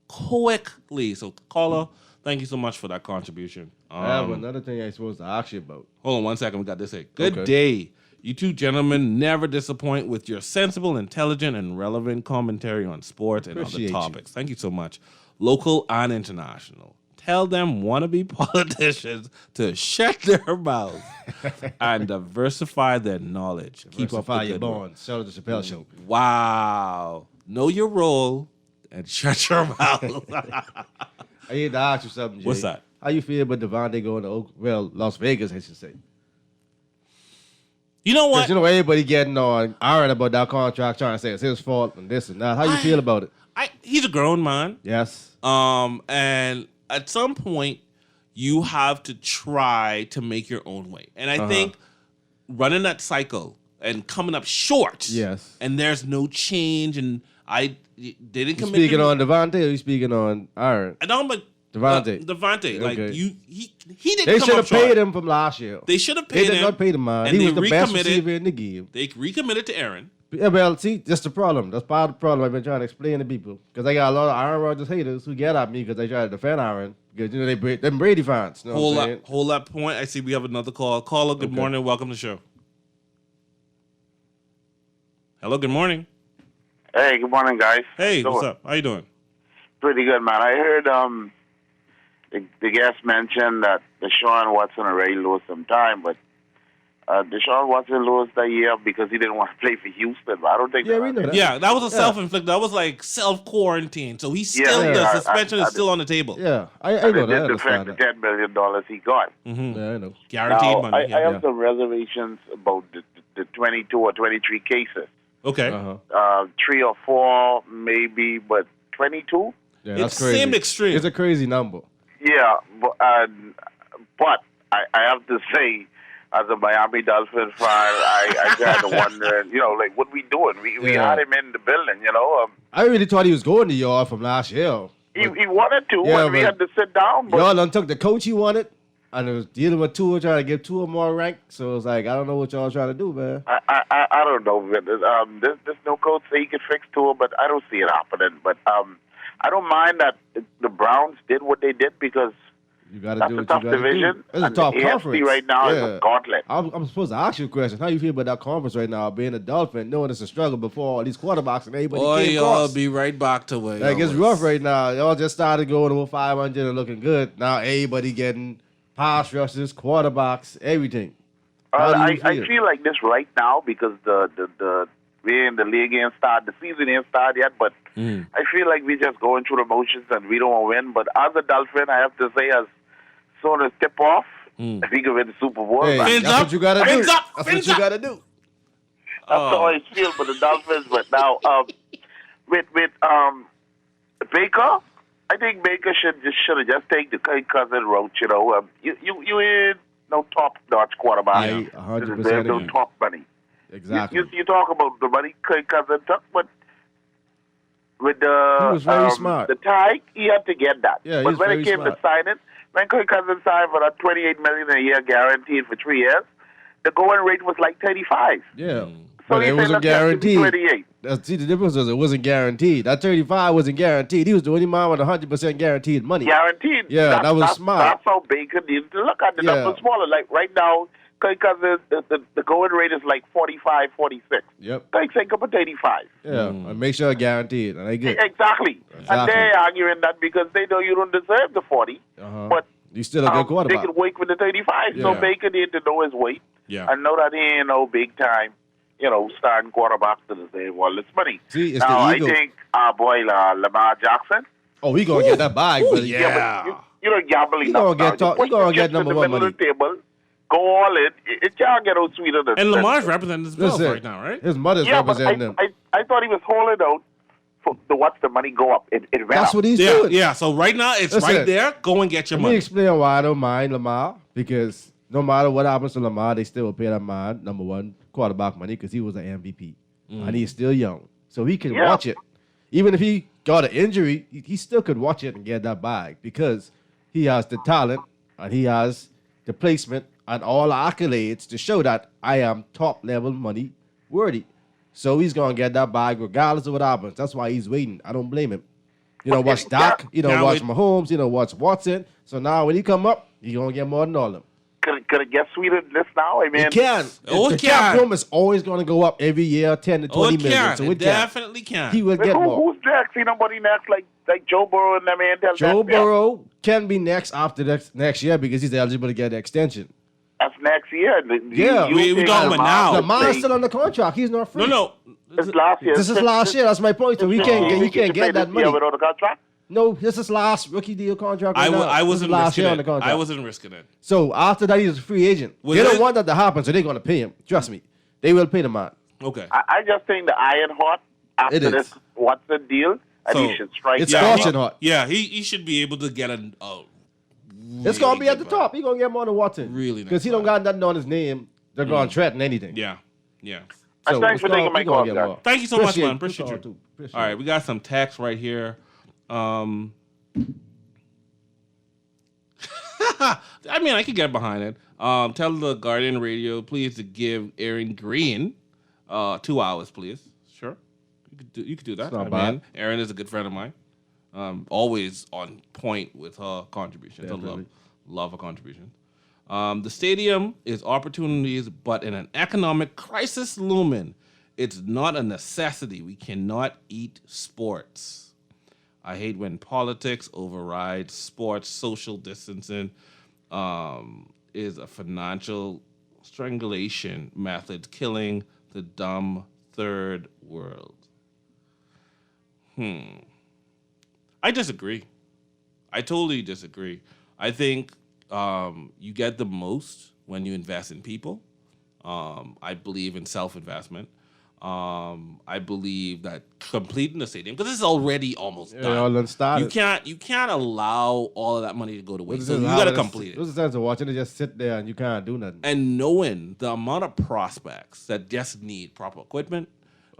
Speaker 3: Quickly. So, caller, thank you so much for that contribution.
Speaker 4: I have another thing I'm supposed to ask you about.
Speaker 3: Hold on 1 second. We got this here. Good
Speaker 4: Okay.
Speaker 3: day. You two gentlemen never disappoint with your sensible, intelligent, and relevant commentary on sports and
Speaker 4: Appreciate
Speaker 3: other
Speaker 4: you.
Speaker 3: topics. Thank you so much. Local and international. Tell them wannabe politicians to shut their mouths and diversify their knowledge. Keep up
Speaker 4: Diversify
Speaker 3: the
Speaker 4: your
Speaker 3: good work.
Speaker 4: bonds. Shout out to Chappelle Show.
Speaker 3: Wow. Know your role and shut your mouth.
Speaker 4: I need to ask you something, Jay.
Speaker 3: What's that?
Speaker 4: How you feel about Devontae going to Las Vegas, I should say?
Speaker 3: You know what?
Speaker 4: Because you know everybody getting on iron about that contract, trying to say it's his fault and this and that. How you feel about it?
Speaker 3: He's a grown man.
Speaker 4: Yes.
Speaker 3: And at some point, you have to try to make your own way. And I think running that cycle and coming up short.
Speaker 4: Yes.
Speaker 3: And there's no change, and they didn't
Speaker 4: You
Speaker 3: commit.
Speaker 4: speaking on Devontae or you speaking on Iron?
Speaker 3: I don't, but
Speaker 4: Devontae.
Speaker 3: Devontae, like
Speaker 4: Okay.
Speaker 3: he didn't.
Speaker 4: They
Speaker 3: come
Speaker 4: should
Speaker 3: up
Speaker 4: have
Speaker 3: short.
Speaker 4: paid him from last year.
Speaker 3: They should have
Speaker 4: They
Speaker 3: paid
Speaker 4: did
Speaker 3: him.
Speaker 4: not pay the man.
Speaker 3: And
Speaker 4: He
Speaker 3: they
Speaker 4: was the best
Speaker 3: recommitted.
Speaker 4: receiver in the game.
Speaker 3: They recommitted to Aaron.
Speaker 4: Yeah, well, see, that's the problem. That's part of the problem I've been trying to explain to people. Because I got a lot of Aaron Rodgers haters who get at me because they try to defend Aaron. Because, you know, them Brady fans. You know what I'm saying?
Speaker 3: Hold that point. I see we have another call. Caller, good morning. Welcome to the show. Hello, good morning.
Speaker 12: Hey, good morning, guys.
Speaker 3: Hey,
Speaker 12: So,
Speaker 3: what's up? How you doing?
Speaker 12: Pretty good, man. I heard the guest mentioned that Deshaun Watson already lost some time, but Deshaun Watson lost that year because he didn't want to play for Houston. But I don't think.
Speaker 4: Yeah, we know that.
Speaker 3: Yeah, that was a self-inflicted. That was like self-quarantine. So he's still,
Speaker 12: Yeah,
Speaker 3: the
Speaker 12: I-
Speaker 3: suspension
Speaker 12: I-
Speaker 3: is still on the table.
Speaker 4: Yeah, I
Speaker 12: And
Speaker 4: know
Speaker 12: it
Speaker 4: that. I
Speaker 12: didn't affect
Speaker 4: understand
Speaker 12: the
Speaker 4: that.
Speaker 12: $10 million he got.
Speaker 3: Mm-hmm.
Speaker 4: Yeah, I know.
Speaker 3: Guaranteed
Speaker 12: Now,
Speaker 3: money.
Speaker 12: I have some reservations about the 22 or 23 cases.
Speaker 3: Okay.
Speaker 12: 3 or 4 maybe, but 22?
Speaker 4: Yeah,
Speaker 3: It
Speaker 4: that's crazy.
Speaker 3: seemed extreme.
Speaker 4: It's a crazy number.
Speaker 12: Yeah, but I have to say, as a Miami Dolphins fan, I kind of wonder, like, what we doing? We
Speaker 4: Yeah.
Speaker 12: had him in the building,
Speaker 4: I really thought he was going to y'all from last year.
Speaker 12: He wanted to,
Speaker 4: Yeah,
Speaker 12: but we
Speaker 4: but
Speaker 12: had to sit down. But
Speaker 4: Y'all done took the coach he wanted, and it was dealing with Tua, trying to give Tua more rank. So it was like, I don't know what y'all trying to do, man.
Speaker 12: I don't know. There's no coach say he could fix Tua, but I don't see it happening. But I don't mind that the Browns did what they did because
Speaker 4: You got to
Speaker 12: that's
Speaker 4: do
Speaker 12: a
Speaker 4: what
Speaker 12: tough
Speaker 4: you got to do.
Speaker 12: division.
Speaker 4: It's a
Speaker 12: and
Speaker 4: tough
Speaker 12: the AFC
Speaker 4: conference.
Speaker 12: right now is
Speaker 4: Yeah.
Speaker 12: a gauntlet.
Speaker 4: I'm supposed to ask you a question. How you feel about that conference right now, being a Dolphin, knowing it's a struggle before all these quarterbacks and everybody
Speaker 3: Boy,
Speaker 4: came
Speaker 3: y'all
Speaker 4: across?
Speaker 3: be right back to where
Speaker 4: Like,
Speaker 3: y'all
Speaker 4: it's
Speaker 3: was.
Speaker 4: rough right now. Y'all just started going over 500 and looking good. Now everybody getting pass rushes, quarterbacks, everything. How do you
Speaker 12: I feel like this right now because the we in the league ain't started. The season ain't started yet, but I feel like we just going through the motions and we don't want to win. But as a Dolphin, I have to say, as soon as tip off, if we can win the Super Bowl,
Speaker 4: Hey,
Speaker 12: man.
Speaker 4: that's what you gotta do. That's what you gotta do.
Speaker 12: That's how I feel for the Dolphins. But now, with Baker, I think Baker should have just take the Kirk Cousins route. You know, you ain't no top notch quarterback.
Speaker 4: I 100%
Speaker 12: There's no
Speaker 4: agree.
Speaker 12: top money.
Speaker 4: Exactly.
Speaker 12: You talk about the money Kirk Cousins took, but with
Speaker 4: He was very smart.
Speaker 12: the tie, he had to get that.
Speaker 4: Yeah, he
Speaker 12: but
Speaker 4: was
Speaker 12: when
Speaker 4: very
Speaker 12: it came
Speaker 4: smart.
Speaker 12: to signing, when Kirk Cousins signed for that $28 million a year guaranteed for 3 years, the going rate was like 35.
Speaker 4: Yeah.
Speaker 12: So
Speaker 4: But
Speaker 12: he
Speaker 4: it
Speaker 12: said,
Speaker 4: wasn't
Speaker 12: "Look, that should be
Speaker 4: guaranteed.
Speaker 12: 28.
Speaker 4: See, the difference was it wasn't guaranteed. That 35 wasn't guaranteed. He was the only man with 100% guaranteed money.
Speaker 12: Guaranteed.
Speaker 4: Yeah, that was
Speaker 12: that's,
Speaker 4: smart.
Speaker 12: That's how Baker needed to look at the
Speaker 4: Yeah.
Speaker 12: numbers smaller. Like right now, Kirk Cousins, the going rate is like 45, 46.
Speaker 4: Yep.
Speaker 12: Kirk take up at 85.
Speaker 4: Yeah. And make sure it's guaranteed. And they good.
Speaker 12: Exactly. And
Speaker 4: Exactly.
Speaker 12: they're arguing that because they know you don't deserve the 40.
Speaker 4: Uh-huh.
Speaker 12: But
Speaker 4: You still a good
Speaker 12: they
Speaker 4: quarterback.
Speaker 12: can wait for the 35. So
Speaker 4: Yeah.
Speaker 12: Baker need to know his weight.
Speaker 3: Yeah.
Speaker 12: And know that he ain't no big time, starting quarterback to the same. Well, it's money.
Speaker 4: See, it's
Speaker 12: now,
Speaker 4: the ego.
Speaker 12: I think our boy Lamar Jackson.
Speaker 4: Oh, we gonna get that bag, buddy.
Speaker 12: But you don't gamble
Speaker 4: You
Speaker 12: enough.
Speaker 4: gonna get
Speaker 12: now.
Speaker 4: top- you gonna
Speaker 12: put
Speaker 4: get
Speaker 12: chips
Speaker 4: number
Speaker 12: in the
Speaker 4: one
Speaker 12: middle
Speaker 4: money.
Speaker 12: of the table, go all in. It can't get no sweeter than
Speaker 3: And
Speaker 12: that.
Speaker 3: Lamar's representing himself
Speaker 4: Listen,
Speaker 3: right now, right?
Speaker 4: His mother's
Speaker 12: Yeah, but
Speaker 4: representing him.
Speaker 12: I thought he was holding out for to watch the money go up. It went
Speaker 4: That's
Speaker 12: up.
Speaker 4: what he's
Speaker 3: Yeah,
Speaker 4: doing.
Speaker 3: yeah. So right now it's
Speaker 4: Listen,
Speaker 3: right there. Go and get your
Speaker 4: Let me
Speaker 3: money.
Speaker 4: explain why I don't mind Lamar, because no matter what happens to Lamar, they still will pay that man number one quarterback money because he was an MVP. And he's still young. So he can
Speaker 12: Yeah.
Speaker 4: watch it. Even if he got an injury, he still could watch it and get that bag because he has the talent and he has the placement and all the accolades to show that I am top level money worthy. So he's going to get that bag regardless of what happens. That's why he's waiting. I don't blame him. You know, watch Dak. You know,
Speaker 3: Can't
Speaker 4: watch
Speaker 3: wait.
Speaker 4: Mahomes. You know, watch Watson. So now when he come up, he's going to get more than all of them.
Speaker 12: Could it get sweeter than this now? I mean,
Speaker 4: It can.
Speaker 3: Oh,
Speaker 4: the
Speaker 3: it
Speaker 4: cap
Speaker 3: can.
Speaker 4: room is always going to go up every year, 10 to 20
Speaker 3: Oh, it
Speaker 4: million.
Speaker 3: can.
Speaker 4: So
Speaker 3: It
Speaker 4: it can.
Speaker 3: definitely can.
Speaker 4: He will
Speaker 12: But
Speaker 4: get more.
Speaker 12: who's next? See nobody next like Joe Burrow and them man.
Speaker 4: Joe Burrow can be next after next year because he's eligible to get the extension.
Speaker 12: That's next year.
Speaker 4: Yeah.
Speaker 3: We talking about now.
Speaker 4: Lamar's still on the contract. He's not free.
Speaker 3: No.
Speaker 12: It's last year.
Speaker 4: This is last year. That's my point. So we can't get, you can't
Speaker 12: play
Speaker 4: get that
Speaker 12: this year
Speaker 4: money.
Speaker 12: without a contract.
Speaker 4: No, this is last rookie deal contract.
Speaker 3: I
Speaker 4: Right now. This
Speaker 3: wasn't
Speaker 4: is last
Speaker 3: risking
Speaker 4: year on the
Speaker 3: it.
Speaker 4: contract.
Speaker 3: I wasn't risking it.
Speaker 4: So after that, he's a free agent.
Speaker 3: Was
Speaker 4: They don't
Speaker 3: it?
Speaker 4: want that to happen, so they're going to pay him. Trust me. They will pay the man.
Speaker 3: Okay.
Speaker 12: I just think the iron hot after
Speaker 4: It is.
Speaker 12: this Watson deal, and
Speaker 3: So,
Speaker 12: he should strike.
Speaker 4: It's
Speaker 12: down.
Speaker 4: scorching hot.
Speaker 3: Yeah, he should be able to get a
Speaker 4: It's going to be at the
Speaker 3: good
Speaker 4: top. He's going to get more than Watson.
Speaker 3: Really nice
Speaker 4: Because he don't got nothing on his name. They're going to threaten anything.
Speaker 3: Yeah. Yeah.
Speaker 12: Thanks for
Speaker 4: it's
Speaker 12: taking
Speaker 4: gonna-
Speaker 12: my
Speaker 4: we gonna
Speaker 12: call,
Speaker 4: get
Speaker 12: guys.
Speaker 4: more.
Speaker 3: Thank you so much, man. Appreciate
Speaker 4: you.
Speaker 3: you. All right, we got some text right here. I mean, I could get behind it. Tell the Guardian Radio, please, to give Aaron Green 2 hours, please. Sure. You could do that.
Speaker 4: It's not
Speaker 3: I
Speaker 4: bad.
Speaker 3: mean, Aaron is a good friend of mine. Always on point with her contributions. I
Speaker 4: Definitely.
Speaker 3: love her contributions. The stadium is opportunities, but in an economic crisis looming, it's not a necessity. We cannot eat sports. I hate when politics overrides sports. Social distancing is a financial strangulation method, killing the dumb third world. I disagree. I totally disagree. I think you get the most when you invest in people. I believe in self-investment. I believe that completing the stadium, because this is already almost
Speaker 4: Yeah,
Speaker 3: done.
Speaker 4: all done started.
Speaker 3: You can't allow all of that money to go to waste. So you got to complete it.
Speaker 4: What's the sense of watching it just sit there and you can't do nothing?
Speaker 3: And knowing the amount of prospects that just need proper equipment,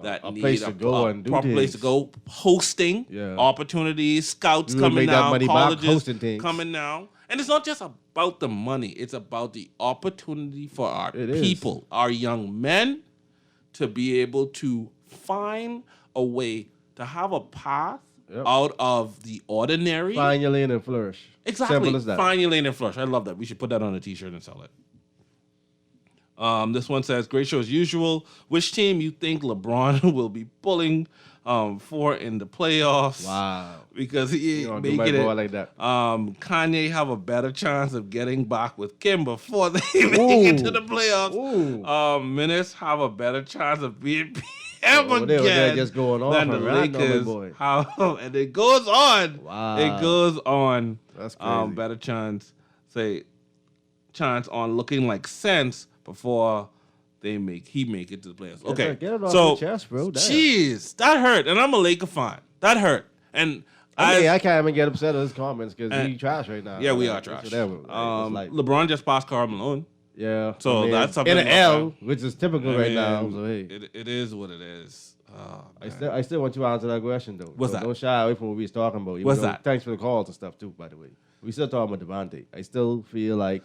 Speaker 3: that
Speaker 4: A
Speaker 3: need
Speaker 4: place to go and do
Speaker 3: proper place to
Speaker 4: things.
Speaker 3: go, hosting
Speaker 4: Yeah.
Speaker 3: opportunities, scouts
Speaker 4: You will
Speaker 3: coming
Speaker 4: make that
Speaker 3: down,
Speaker 4: money back
Speaker 3: colleges
Speaker 4: hosting things.
Speaker 3: coming down. And it's not just about the money, it's about the opportunity for our
Speaker 4: It is.
Speaker 3: people, our young men, to be able to find a way to have a path
Speaker 4: Yep.
Speaker 3: out of the ordinary.
Speaker 4: Find your lane and flourish.
Speaker 3: Exactly.
Speaker 4: Simple as that.
Speaker 3: Find your lane and flush. I love that. We should put that on a t-shirt and sell it. This one says, great show as usual. Which team you think LeBron will be pulling for in the playoffs?
Speaker 4: Wow.
Speaker 3: Because he
Speaker 4: You
Speaker 3: ain't
Speaker 4: don't do my
Speaker 3: making
Speaker 4: boy
Speaker 3: it.
Speaker 4: like that.
Speaker 3: Kanye have a better chance of getting back with Kim before they make it to the playoffs.
Speaker 4: Ooh.
Speaker 3: Menace have a better chance of being him
Speaker 4: Oh, they were there
Speaker 3: again.
Speaker 4: just going off
Speaker 3: Then the
Speaker 4: on Randall, my
Speaker 3: Lakers,
Speaker 4: boy.
Speaker 3: and it goes on.
Speaker 4: Wow.
Speaker 3: It goes on.
Speaker 4: That's crazy.
Speaker 3: Better chance on looking like sense before he make it to the playoffs.
Speaker 4: Yes,
Speaker 3: Okay,
Speaker 4: sir. Get it off
Speaker 3: so
Speaker 4: your chest, bro. Damn.
Speaker 3: jeez, that hurt, and I'm a Laker fan. That hurt, and
Speaker 4: I mean, I can't even get upset at his comments because
Speaker 3: And-
Speaker 4: he trash right now.
Speaker 3: yeah, we
Speaker 4: Like,
Speaker 3: are trash.
Speaker 4: whatever. It's like,
Speaker 3: LeBron just passed Karl Malone.
Speaker 4: yeah.
Speaker 3: So
Speaker 4: I mean,
Speaker 3: that's something
Speaker 4: in an
Speaker 3: about
Speaker 4: L,
Speaker 3: that.
Speaker 4: which is typical
Speaker 3: I
Speaker 4: right now.
Speaker 3: mean,
Speaker 4: So hey,
Speaker 3: it is what it is.
Speaker 4: I still want you to answer that question though.
Speaker 3: What's
Speaker 4: Don't-
Speaker 3: that?
Speaker 4: Don't shy away from what we was talking about. even
Speaker 3: What's
Speaker 4: though-
Speaker 3: that?
Speaker 4: Thanks for the calls and stuff too. By the way, we still talking about Devontae. I still feel like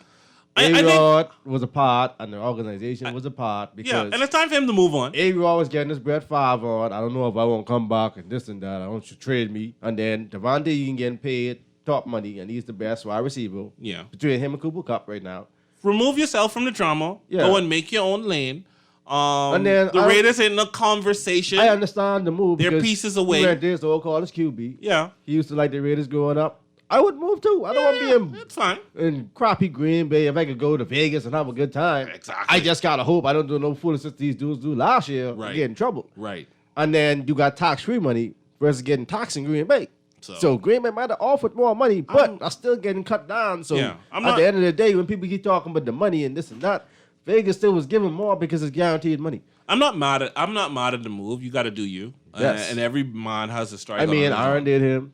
Speaker 3: I think-
Speaker 4: A-Rod was a part and the organization was a part because
Speaker 3: Yeah, and it's time for him to move on.
Speaker 4: A-Rod was getting his Brett Favre on. I don't know if I won't come back and this and that. I want you to trade me. And then Devontae, you can get paid top money, and he's the best wide receiver.
Speaker 3: Yeah.
Speaker 4: Between him and Cooper Cup right now.
Speaker 3: Remove yourself from the drama.
Speaker 4: Yeah.
Speaker 3: Go and make your own lane.
Speaker 4: And then
Speaker 3: the Raiders ain't in a conversation.
Speaker 4: I understand the move.
Speaker 3: They're
Speaker 4: because
Speaker 3: pieces away.
Speaker 4: He went there, so called his QB.
Speaker 3: Yeah.
Speaker 4: He used to like the Raiders growing up. I would move too. I don't want to be in,
Speaker 3: That's fine.
Speaker 4: in crappy Green Bay if I could go to Vegas and have a good time.
Speaker 3: Exactly.
Speaker 4: I just gotta hope I don't do no foolishness these dudes do last year.
Speaker 3: Right.
Speaker 4: And get in trouble.
Speaker 3: Right.
Speaker 4: And then you got tax-free money versus getting taxed in Green Bay. So Green Bay might have offered more money, but I'm still getting cut down. So
Speaker 3: Yeah,
Speaker 4: at the end of the day, when people keep talking about the money and this and that, Vegas still was giving more because it's guaranteed money.
Speaker 3: I'm not mad at the move. You got to do you.
Speaker 4: Yes.
Speaker 3: And every man has a strike.
Speaker 4: I mean,
Speaker 3: on his
Speaker 4: Aaron
Speaker 3: own.
Speaker 4: did him.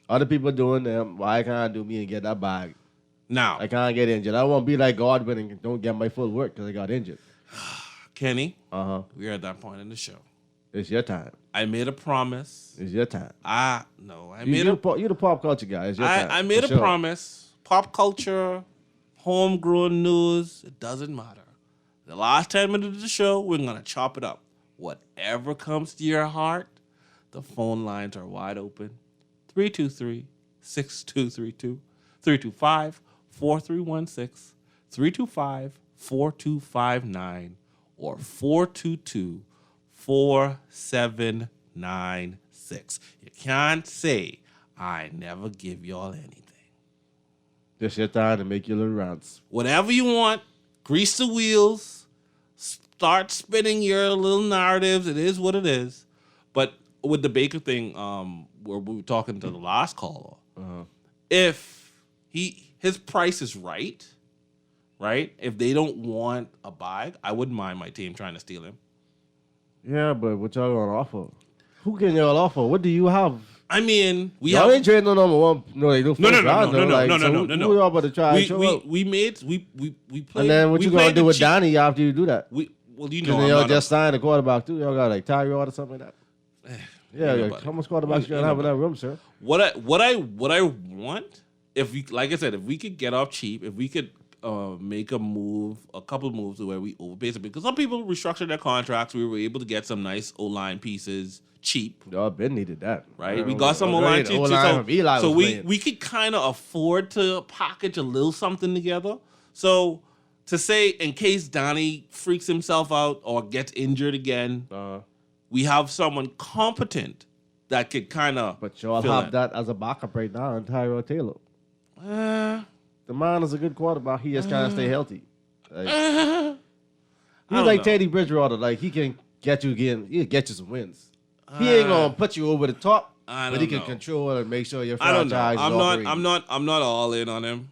Speaker 4: Other people doing them. Why can't I do me and get that bag?
Speaker 3: Now,
Speaker 4: I can't get injured. I won't be like Godwin and don't get my full work because I got injured.
Speaker 3: Kenny,
Speaker 4: we're
Speaker 3: at that point in the show.
Speaker 4: It's your time.
Speaker 3: I made a promise.
Speaker 4: It's your time.
Speaker 3: I
Speaker 4: You the pop culture guy. It's your time.
Speaker 3: I made
Speaker 4: for
Speaker 3: a
Speaker 4: sure.
Speaker 3: promise. Pop culture, homegrown news, it doesn't matter. The last 10 minutes of the show, we're going to chop it up. Whatever comes to your heart, the phone lines are wide open. 323-6232, 325-4316, 325-4259, or 422-4796. You can't say, I never give y'all anything.
Speaker 4: It's your time to make your little rounds.
Speaker 3: Whatever you want, grease the wheels, start spinning your little narratives. It is what it is. But with the Baker thing, where we were talking to the last caller, if his price is right, if they don't want a bag, I wouldn't mind my team trying to steal him.
Speaker 4: Yeah, but what y'all gonna offer? Who can y'all offer? What do you have?
Speaker 3: I mean,
Speaker 4: y'all ain't trading no number one. No, they do.
Speaker 3: No.
Speaker 4: Who y'all about to try?
Speaker 3: We
Speaker 4: show up?
Speaker 3: played.
Speaker 4: And then what
Speaker 3: we
Speaker 4: you gonna
Speaker 3: played
Speaker 4: do
Speaker 3: the
Speaker 4: with
Speaker 3: cheap-
Speaker 4: Donnie after you do that?
Speaker 3: Well, you
Speaker 4: Because
Speaker 3: know,
Speaker 4: then
Speaker 3: I'm
Speaker 4: y'all
Speaker 3: not
Speaker 4: just signed a quarterback too. Y'all got like Tyrod or something like that. Yeah,
Speaker 3: nobody.
Speaker 4: how much quarterbacks you gonna have in that room, sir?
Speaker 3: What I want, if we, like I said, if we could get off cheap, if we could make a couple of moves where we overpay some, because some people restructured their contracts, we were able to get some nice O-line pieces cheap.
Speaker 4: Y'all been needed that,
Speaker 3: right? We got some O-line cheap, so we could kind of afford to package a little something together. So to say, in case Donnie freaks himself out or gets injured again, we have someone competent that could kind of.
Speaker 4: But y'all have that as a backup right now in Tyrod Taylor. The man is a good quarterback. He just can't stay healthy. Like, he's like Teddy Bridgewater. Like he can get you again. He'll get you some wins. He ain't gonna put you over the top, but he can control and make sure your
Speaker 3: I don't know.
Speaker 4: franchise is operating.
Speaker 3: I'm not all in on him.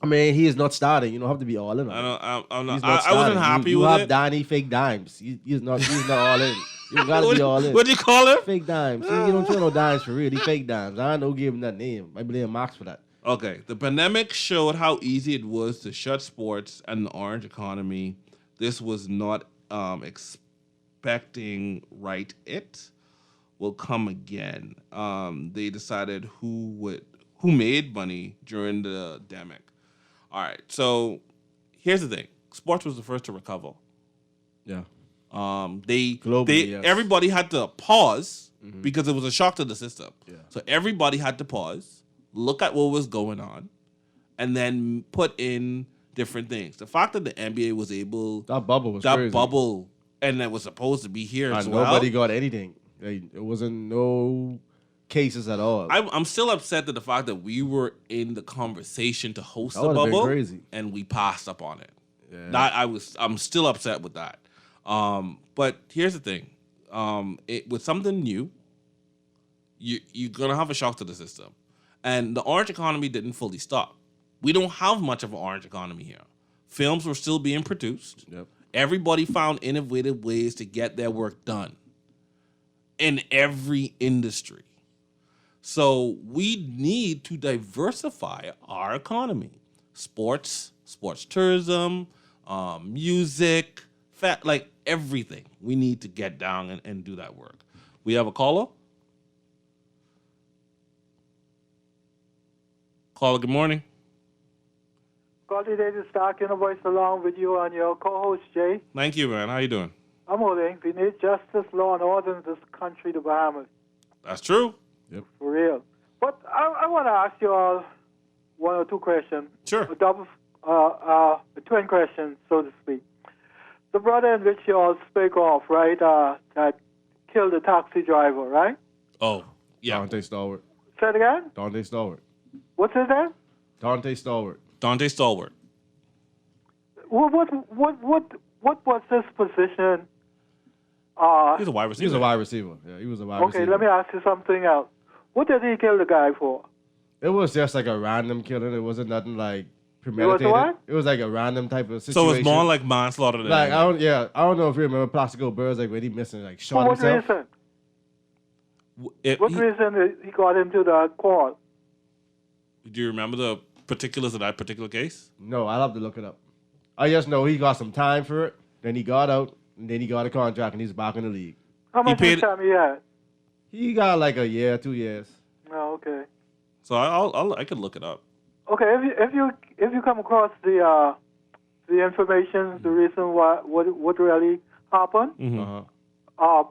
Speaker 4: I mean, he is not starting. You don't have to be all in on him.
Speaker 3: I'm not.
Speaker 4: He's
Speaker 3: I wasn't happy
Speaker 4: you
Speaker 3: with
Speaker 4: have
Speaker 3: it.
Speaker 4: Donnie fake dimes. He's not all in. You gotta be all in.
Speaker 3: What do you call him?
Speaker 4: Fake dimes. See, you don't throw no dimes for real. He fake dimes. I don't know give him that name. I blame Max for that.
Speaker 3: Okay, the pandemic showed how easy it was to shut sports and the orange economy. This was not expecting it will come again. They decided who made money during the pandemic. All right, so here's the thing: sports was the first to recover.
Speaker 4: Yeah.
Speaker 3: Globally,
Speaker 4: yes.
Speaker 3: everybody had to pause because it was a shock to the system.
Speaker 4: Yeah.
Speaker 3: So everybody had to pause, look at what was going on, and then put in different things. The fact that the NBA was able
Speaker 4: that bubble
Speaker 3: and that was supposed to be here as
Speaker 4: and
Speaker 3: well.
Speaker 4: nobody got anything. It wasn't no cases at all.
Speaker 3: I'm still upset at the fact that we were in the conversation to host
Speaker 4: That
Speaker 3: the
Speaker 4: would've been
Speaker 3: bubble,
Speaker 4: crazy.
Speaker 3: and we passed up on it.
Speaker 4: Yeah.
Speaker 3: I'm still upset with that. But here's the thing: with something new, you're gonna have a shock to the system, and the orange economy didn't fully stop. We don't have much of an orange economy here. Films were still being produced.
Speaker 4: Yep.
Speaker 3: Everybody found innovative ways to get their work done in every industry. So we need to diversify our economy. Sports tourism, music, like everything. We need to get down and do that work. We have a caller? Caller, good morning.
Speaker 13: Scotty Davis Stark in a voice along with you and your co-host, Jay.
Speaker 3: Thank you, man. How you doing?
Speaker 13: I'm holding. We need justice, law, and order in this country, the Bahamas.
Speaker 3: That's true.
Speaker 4: Yep.
Speaker 13: For real. But I want to ask you all one or two questions.
Speaker 3: Sure.
Speaker 13: A twin question, so to speak. The brother in which you all spoke of, right, that killed the taxi driver, right?
Speaker 3: Oh, yeah.
Speaker 4: Dante Stallworth.
Speaker 13: Say it again?
Speaker 4: Dante Stallworth.
Speaker 13: What's his name?
Speaker 4: Dante Stallworth.
Speaker 3: Dante Stallworth.
Speaker 13: What was his position?
Speaker 3: He's a wide receiver.
Speaker 4: He was a wide receiver. Yeah, he was a wide receiver.
Speaker 13: Okay, let me ask you something else. What did he kill the guy for?
Speaker 4: It was just like a random killing. It wasn't nothing like premeditated.
Speaker 13: what?
Speaker 4: It was like a random type of situation.
Speaker 3: So it's more like manslaughter than
Speaker 4: like I don't know if you remember Plaxico Burress, like when he missing, like shot
Speaker 13: For what
Speaker 4: himself.
Speaker 13: reason? What reason he got into the quarrel?
Speaker 3: Do you remember the particulars of that particular case?
Speaker 4: No, I'll have to look it up. I just know he got some time for it. Then he got out, and then he got a contract, and he's back in the league.
Speaker 13: How much time he had?
Speaker 4: He got like a year, 2 years.
Speaker 13: Oh, okay.
Speaker 3: So I could look it up.
Speaker 13: Okay, if you come across the information, the reason what really happened,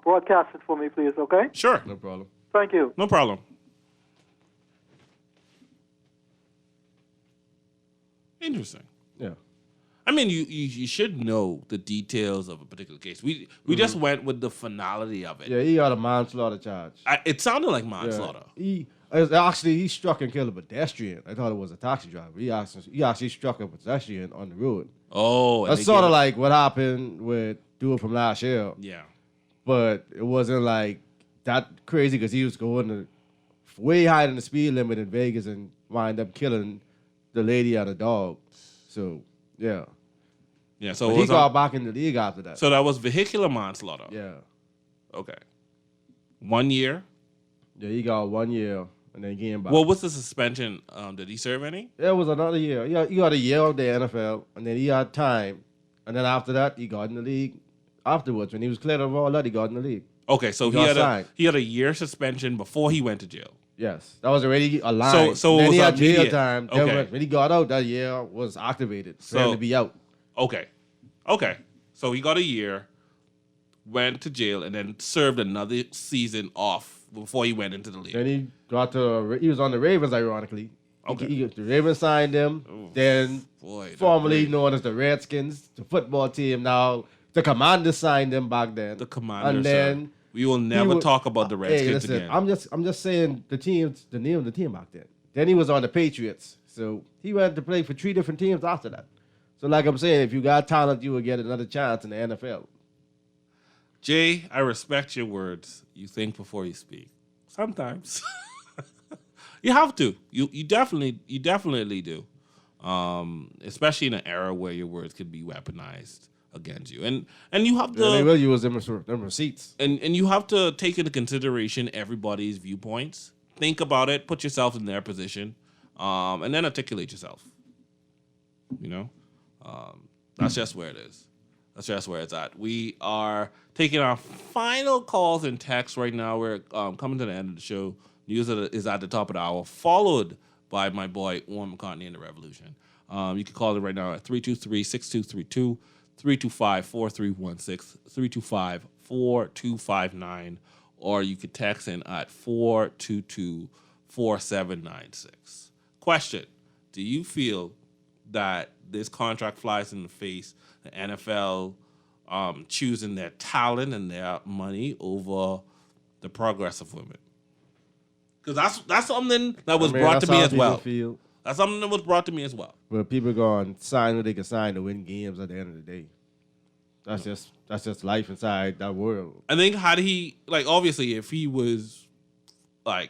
Speaker 13: broadcast it for me, please. Okay.
Speaker 3: Sure.
Speaker 4: No problem.
Speaker 13: Thank you.
Speaker 3: No problem. Interesting.
Speaker 4: Yeah.
Speaker 3: I mean, you should know the details of a particular case. We just went with the finality of it.
Speaker 4: Yeah, he got a manslaughter charge.
Speaker 3: It sounded like manslaughter.
Speaker 4: Yeah. He struck and killed a pedestrian. I thought it was a taxi driver. He actually struck a pedestrian on the road.
Speaker 3: Oh,
Speaker 4: that's sort of like what happened with Dude from last year.
Speaker 3: Yeah.
Speaker 4: But it wasn't like that crazy because he was going way higher than the speed limit in Vegas and wind up killing the lady and the dog. So, yeah.
Speaker 3: Yeah, so
Speaker 4: but he got back in the league after that.
Speaker 3: So that was vehicular manslaughter.
Speaker 4: Yeah.
Speaker 3: Okay. 1 year?
Speaker 4: Yeah, he got 1 year and then came back.
Speaker 3: What was the suspension? Did he serve any?
Speaker 4: Yeah, it was another year. He got a year of the NFL, and then he had time. And then after that, he got in the league afterwards. When he was cleared of all that, he got in the league.
Speaker 3: Okay, so he had a year suspension before he went to jail.
Speaker 4: Yes, that was already a line.
Speaker 3: So
Speaker 4: then
Speaker 3: it was
Speaker 4: he had
Speaker 3: immediate.
Speaker 4: jail time.
Speaker 3: Okay.
Speaker 4: Then when he got out, that year was activated for him to be out.
Speaker 3: Okay. So he got a year, went to jail, and then served another season off before he went into the league.
Speaker 4: Then he was on the Ravens, ironically. Okay. The Ravens signed him.
Speaker 3: Ooh,
Speaker 4: then formerly known as the Redskins, the football team now. The Commanders signed him back then.
Speaker 3: The Commanders.
Speaker 4: And then
Speaker 3: we will never talk about the Redskins
Speaker 4: listen,
Speaker 3: again.
Speaker 4: I'm just saying the name of the team back then. Then he was on the Patriots. So he went to play for 3 different teams after that. So like I'm saying, if you got talent, you will get another chance in the NFL.
Speaker 3: Jay, I respect your words. You think before you speak. Sometimes. You have to. You definitely do. Especially in an era where your words could be weaponized against you. And you have to
Speaker 4: they will use them receipts.
Speaker 3: And you have to take into consideration everybody's viewpoints. Think about it, put yourself in their position, and then articulate yourself. You know? That's just where it is. That's just where it's at. We are taking our final calls and texts right now. We're coming to the end of the show. News is at the top of the hour, followed by my boy Warren McCartney and the Revolution. You can call it right now at 323-6232, 325-4316, 325-4259, or you could text in at 422-4796. Question: do you feel that this contract flies in the face the NFL choosing their talent and their money over the progress of women? Because that's something that was brought to me as well. That's something that was brought to me as well.
Speaker 4: Well, people going to sign what they can sign to win games at the end of the day. That's just life inside that world.
Speaker 3: I think had he obviously if he was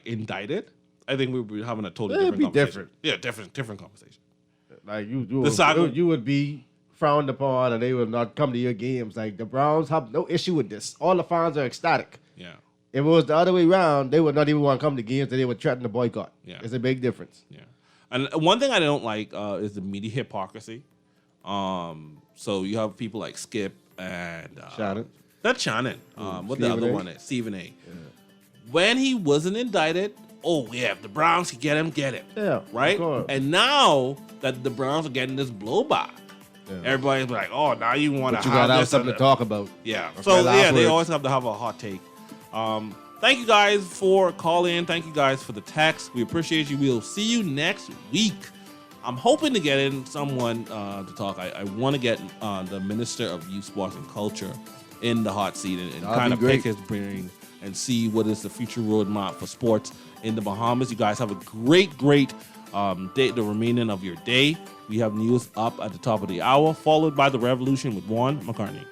Speaker 3: indicted, I think we would be having a totally
Speaker 4: It'd
Speaker 3: different
Speaker 4: be
Speaker 3: conversation.
Speaker 4: different.
Speaker 3: Yeah, different conversation.
Speaker 4: Like
Speaker 3: saga-
Speaker 4: you would be frowned upon, and they would not come to your games. Like the Browns have no issue with this. All the fans are ecstatic.
Speaker 3: Yeah.
Speaker 4: If it was the other way around, they would not even want to come to games, and they would threaten to boycott.
Speaker 3: Yeah.
Speaker 4: It's a big difference.
Speaker 3: Yeah. And one thing I don't like is the media hypocrisy. So you have people like Skip and
Speaker 4: Shannon.
Speaker 3: Not Shannon. What the
Speaker 4: Stephen
Speaker 3: other
Speaker 4: A.
Speaker 3: one is? Stephen A. When he wasn't indicted, if the Browns could get him, get him.
Speaker 4: Yeah.
Speaker 3: Right?
Speaker 4: of course.
Speaker 3: And now that the Browns are getting this blowback, everybody's like, oh, now you want
Speaker 4: But
Speaker 3: to
Speaker 4: you
Speaker 3: have
Speaker 4: gotta have
Speaker 3: this
Speaker 4: something to talk about.
Speaker 3: Yeah.
Speaker 4: That's
Speaker 3: So
Speaker 4: my last
Speaker 3: they
Speaker 4: words.
Speaker 3: always have to have a hot take. Thank you guys for calling. Thank you guys for the text. We appreciate you. We'll see you next week. I'm hoping to get in someone to talk. I want to get the Minister of Youth, Sports, and Culture in the hot seat and
Speaker 4: That'd
Speaker 3: kind
Speaker 4: be
Speaker 3: of
Speaker 4: great.
Speaker 3: pick his brain and see what is the future roadmap for sports in the Bahamas. You guys have a great day, the remaining of your day. We have news up at the top of the hour, followed by the Revolution with Juan McCartney.